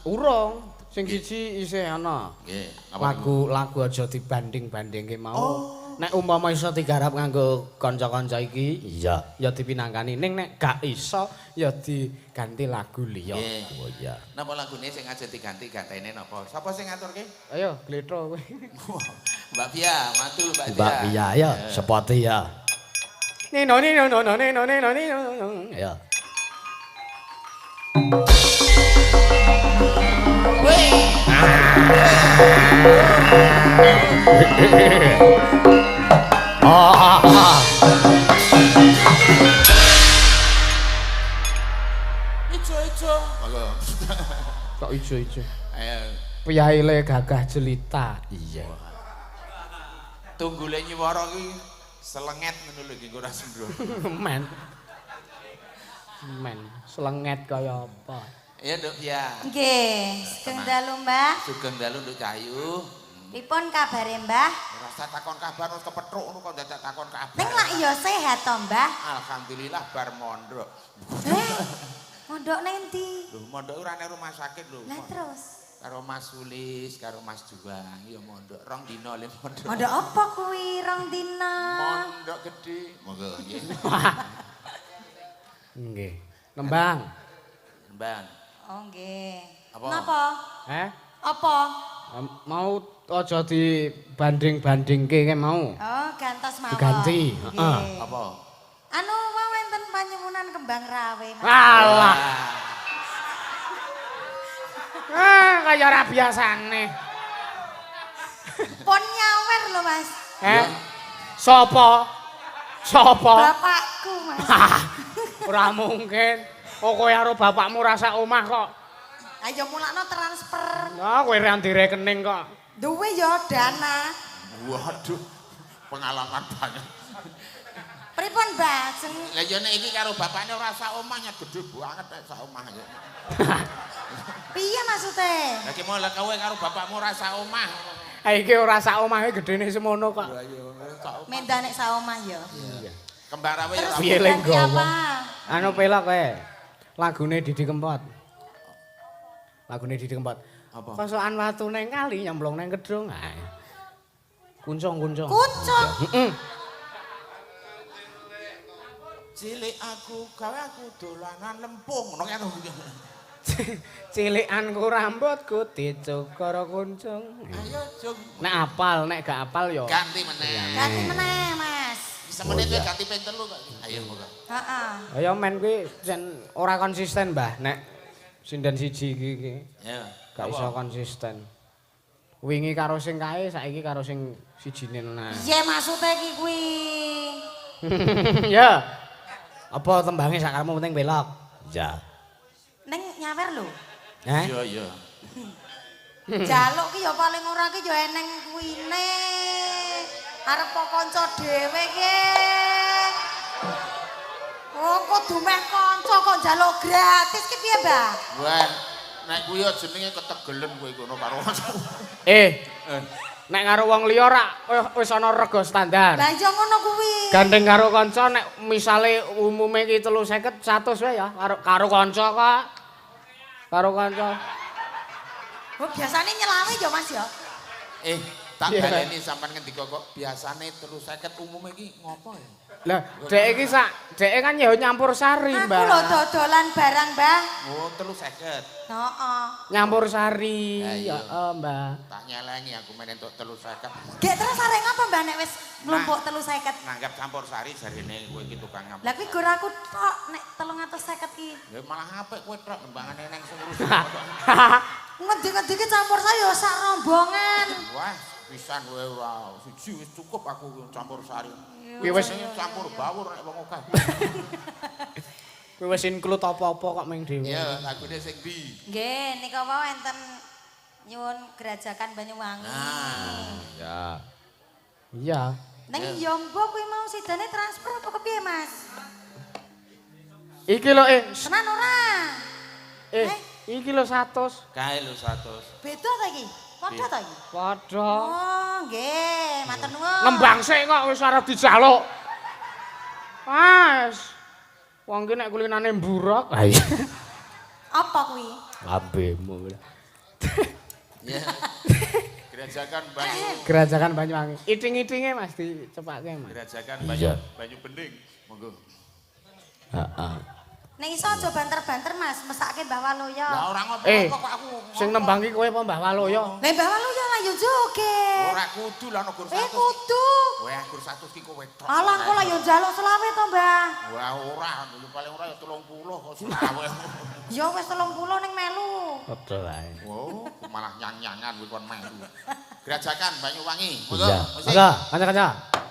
Urung, sing siji isih ana. Nggih, apa Lagu aja dibanding-bandingke mau. Nek umpama iso digarap nganggo kanca-kanca iki, Iya. ya dipinangkani. Ning nek gak iso ya diganti lagu liya. Nggih. Oh iya. Napa lagune sing aja diganti gantene napa? Sapa sing ngaturke? Ayo, Gletho kowe. Mbak Pia, matu Mbak Pia. Mbak iya ya, sepati ya. Nino nino nino nino nino nino. Ya. Ijo-ijo. Monggo. Kok ijo-ijo. Ayo. Piyaile gagah jelita. Iya. Tunggule nyiwara ki selenget ngono lho iki ora sembrono. Men. Men, selenget kaya apa? Iya, Nduk Pia. Nggih, sugeng dalu, Mbah. Sugeng dalu Nduk Cahayu. Pripun kabare, Mbah? Ora usah takon kabar wis kepethuk ngono kok dadak takon kabar. Ning lak ya sehat to, Mbah? Alhamdulillah bar mondok. Mondok nang ndi? Lho, mondok ora nang rumah sakit lho. Lah terus. Karo Mas Sulis, karo Mas Juang, ya mondok 2 dina le mondok. Mondok apa kuwi 2 dina? Mondok gede. Monggo nggih. Nggih. Nembang. Nembang. Oh nggih. Apa? Napa? Apa? Mau aja dibanding-bandingke mau. Oh, gantos mawon. Diganti, heeh. Apa? Anu wau wonten panyuwunan kembang rawe. Mas. Alah. Kaya ora biasane. Pon nyawer lho, Mas. Sopo? Bapakku, Mas. Ora mungkin. Oh kowe karo bapakmu rasa omah kok. Ayo mulakno transfer. Nah, kowe ranti rekening kok. Duwe ya dana. Waduh. Pengalaman banyak. Pripun, Mbak? Lah ya nek iki karo bapakne ora sak omah nyet gedhe banget sak omah ya. Piye maksude? Lah ki mau kowe karo bapakmu ora sak omah. Ha iki ora sak omahe gedene semono kok. Lah ya sak omah. Menda nek sak omah ya. Iya. Kembar awe ya. Piye le nggawa? Apa? Anu pelok kowe. Lagune Didi Kempot. Lagune Didi Kempot. Apa? Kosokan watu ning kali nyemplung ning gedung. Kuncung. Kuncung. Heeh. Cilik aku gawe aku dolanan lempung ngono kan. Cilikanku rambutku dicukur kuncung. Ayo jung. Nek apal, nek gak apal yo. Ganti meneh. Ganti meneh, Mas. Semenit wae ganti ping 3 kok. Ayo moga. Heeh. Ayo men kuwi jen ora konsisten, Mbah. Nek sinden siji iki. Ya. Gak iso konsisten. Wingi karo sing kae, saiki karo sing sijine nah. Piye maksude iki kuwi? Ya. Apa tembange sakarmu penting belok? Ya. Ning nyawer lho. Iya iya. Jaluk ki ya paling ora ki ya eneng kuwine. Arep kanca dhewe ki. Oh, kudu meh kanca kok njaluk gratis ki piye, Mbah? Wah, nek kuwi jenenge ketegelen kowe ngono karo kancamu. Nek karo wong liya ora wis ana rega standar. Lah iya ngono kuwi. Gandeng karo kanca nek misale umume ki 350 100 wae ya karo kanca kok. Karo kanca. Oh, biasane nyelawe ya, Mas ya. Tak baleni sampean ngendika kok biasane 350 umume iki ngopo ya? Lah, dhek iki dhek kan ya nyampur sari, Aku Mbak. lho dodolan barang, Mbah. Oh, 350. Heeh. Nyampur sari, Ya, heeh, Mbak. Tak nyelengi aku men entuk 350. Gek terus arek ngapa, Mbah nek wis mlumpuk 350? Nanggap campur sari jarine kowe iki tukang ngampur. Lah kuwi gur aku tok nek 350 ki. Ya malah apik kowe tok ngembangane neng sing ngurus. Ngendi-ngendi ki campur saya sak rombongan. Wah, pisan kowe ora siji wis cukup aku campur sari. Kuwi wis campur bawur nek wong akeh. kuwi wis include apa-apa kok ming dhewe. Ya, lagune sing ndi? Nggih, nika wau enten nyuwun Gerajakan Banyuwangi. Ya. Iya. Nang Yombo kuwi mau sidane transfer apa kepiye, Mas? Iki lho Tenan ora? iki lho 100. Kae lho 100. Beda ta iki? Padha ta iki? Padha. Oh, nggih, matur nuwun. Ngembang sik kok wis arep dijaluk. Mas. Wong ki nek kulinane mburok. Ha iya. Apa kuwi? Lambemu. Ya. Gerajakan Banyu. Gerajakan Banyuwangi. Iting-itinge Mas dicepake, Mas. Gerajakan Banyu Bening. Monggo. Heeh. Nek iso aja banter-banter, Mas, mesake Mbah Waloyo. Lah ora ngopo kok aku. Sing nembang ki kowe apa Mbah Waloyo? Lah Mbah Waloyo lah yo joget. Ora kudu lah gur 100. Kudu. Wah, gur 100 ki kowe tok. Alah kok lah yo njaluk selawe to, Mbah. Wah, ora, paling ora ya 30 kok selawe. Ya wis 30 ning melu. Padha wae. Oh, malah nyang-nyangan kuwi kon melu. Gerajakan Banyuwangi. Monggo. Iya. Musik. Monggo, kanca-kanca. Gerajakan Banyuwangi.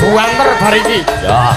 Buanter bar iki. Ya.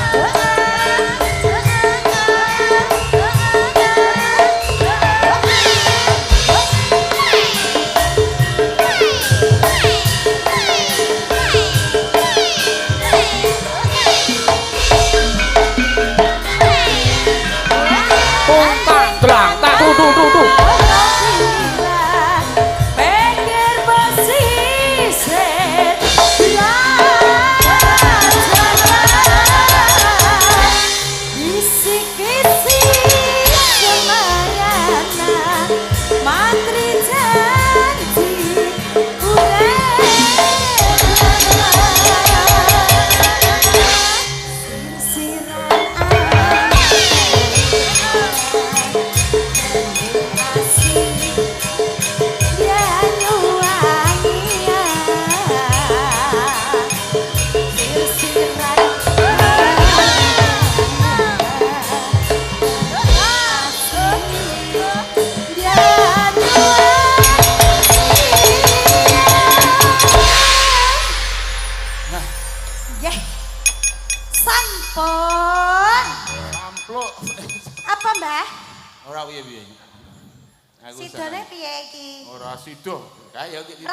Sidone piye iki? Ora sida. Kaya iki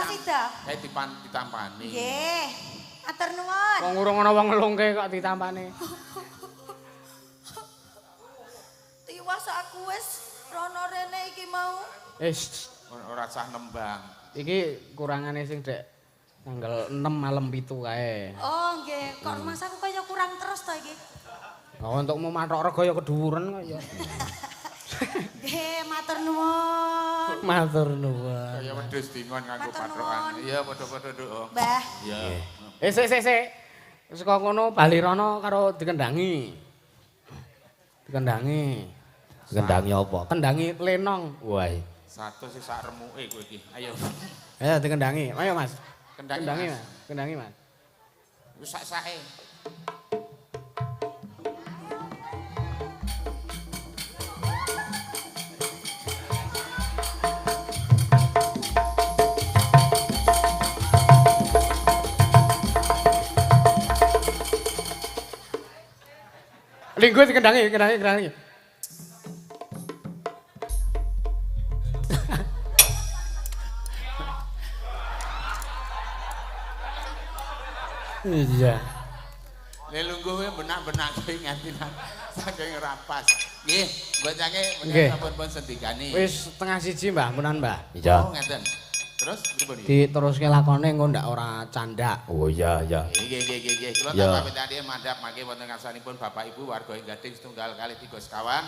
ditampani. Nggih. Atur nuwun. Wong urung ana wong ngelungke kok ditampani. Tiwas aku wis rono rene iki mau. Ora sah nembang. Iki kurangane sing dek tanggal 6 malam 7 kae. Oh, nggih. Kok Mas aku kaya kurang terus to iki? Oh, untukmu matok rega ya kedhuwuren kok ya. Nggih, matur nuwun. Matur nuwun. Kaya wedhus dingon nganggo patrokan. Iya, padha-padha nduk. Mbah. Iya. Sik. Saka kono bali rono karo dikendangi. Dikendangi apa? Kendangi lenong. Wah. Satu sih sak remuke kowe iki. Ayo. Ayo dikendangi. Ayo, Mas. Kendangi, Mas. Kendangi, Mas. Wis sak-sake. Linggo dikendangi. Iya. Lelungguh kowe benak-benak kowe nganti saking rapas. Nggih, bocahke Nggih. sampun sendikani. Wis setengah siji, Mbah, munan, Mbah. Oh, ngeten. Terus pripun iki? Diteruske lakone engko ndak ora candak. Oh iya. Nggih. Kula tak pamit tadi madhap mangke wonten ngarsanipun Bapak Ibu warga ing Gading setunggal kali 3 sekawan.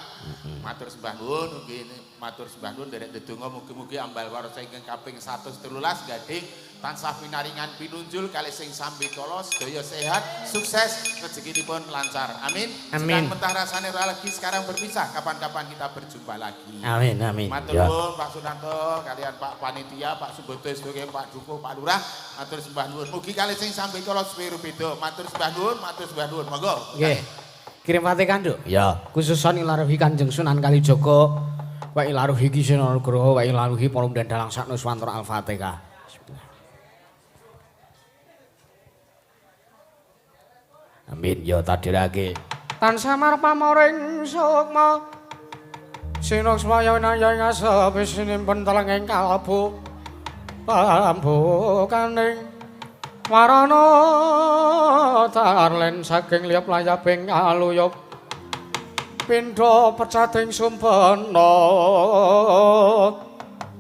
Matur sembah nuwun ugi matur sembah nuwun derek ndedonga mugi-mugi ambal warsa ingkang kaping 113 Gading tansah pinaringan pinunjul kalih sing sambi kala sedaya sehat, sukses, rezekinipun lancar. Amin. Amin. Sedang mentah rasane ora lagi sekarang berpisah, kapan-kapan kita berjumpa lagi. Amin, amin. Matur Ya. nuwun Pak Sunarto kalian Pak Panitia, Pak Suboto sebagai Pak Dukuh, Pak Lurah. Matur sembah nuwun. Mugi kalih sing sambi kala sepiru beda. Matur sembah nuwun, matur sembah nuwun. Monggo. Nggih. Kirim Fatihah, Nduk. Ya. Khususan ilaruhi Kanjeng Sunan Kalijaga, wa ilaruhi Ki Sina Nugroho, wa ilaruhi para dalang sakno swantara Al-Fatihah. Amin ya tadirake. Tansah marpamoring sukma sinaksmaya nayang asep sinimpen telenging kalbu pambukaning warana tarlen saking liap layaping aluyup pindha pecating sumpena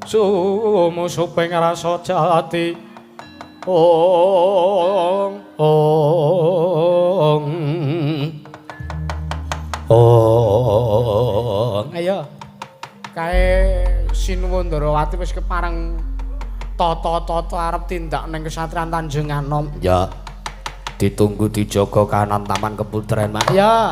sumusuping rasa jati ong ayo kae Sinuwun Ndarawati wis kepareng tata-tata arep tindak ning kesatrian Tanjung Anom ya ditunggu dijaga kahanan Taman Keputren Mak ya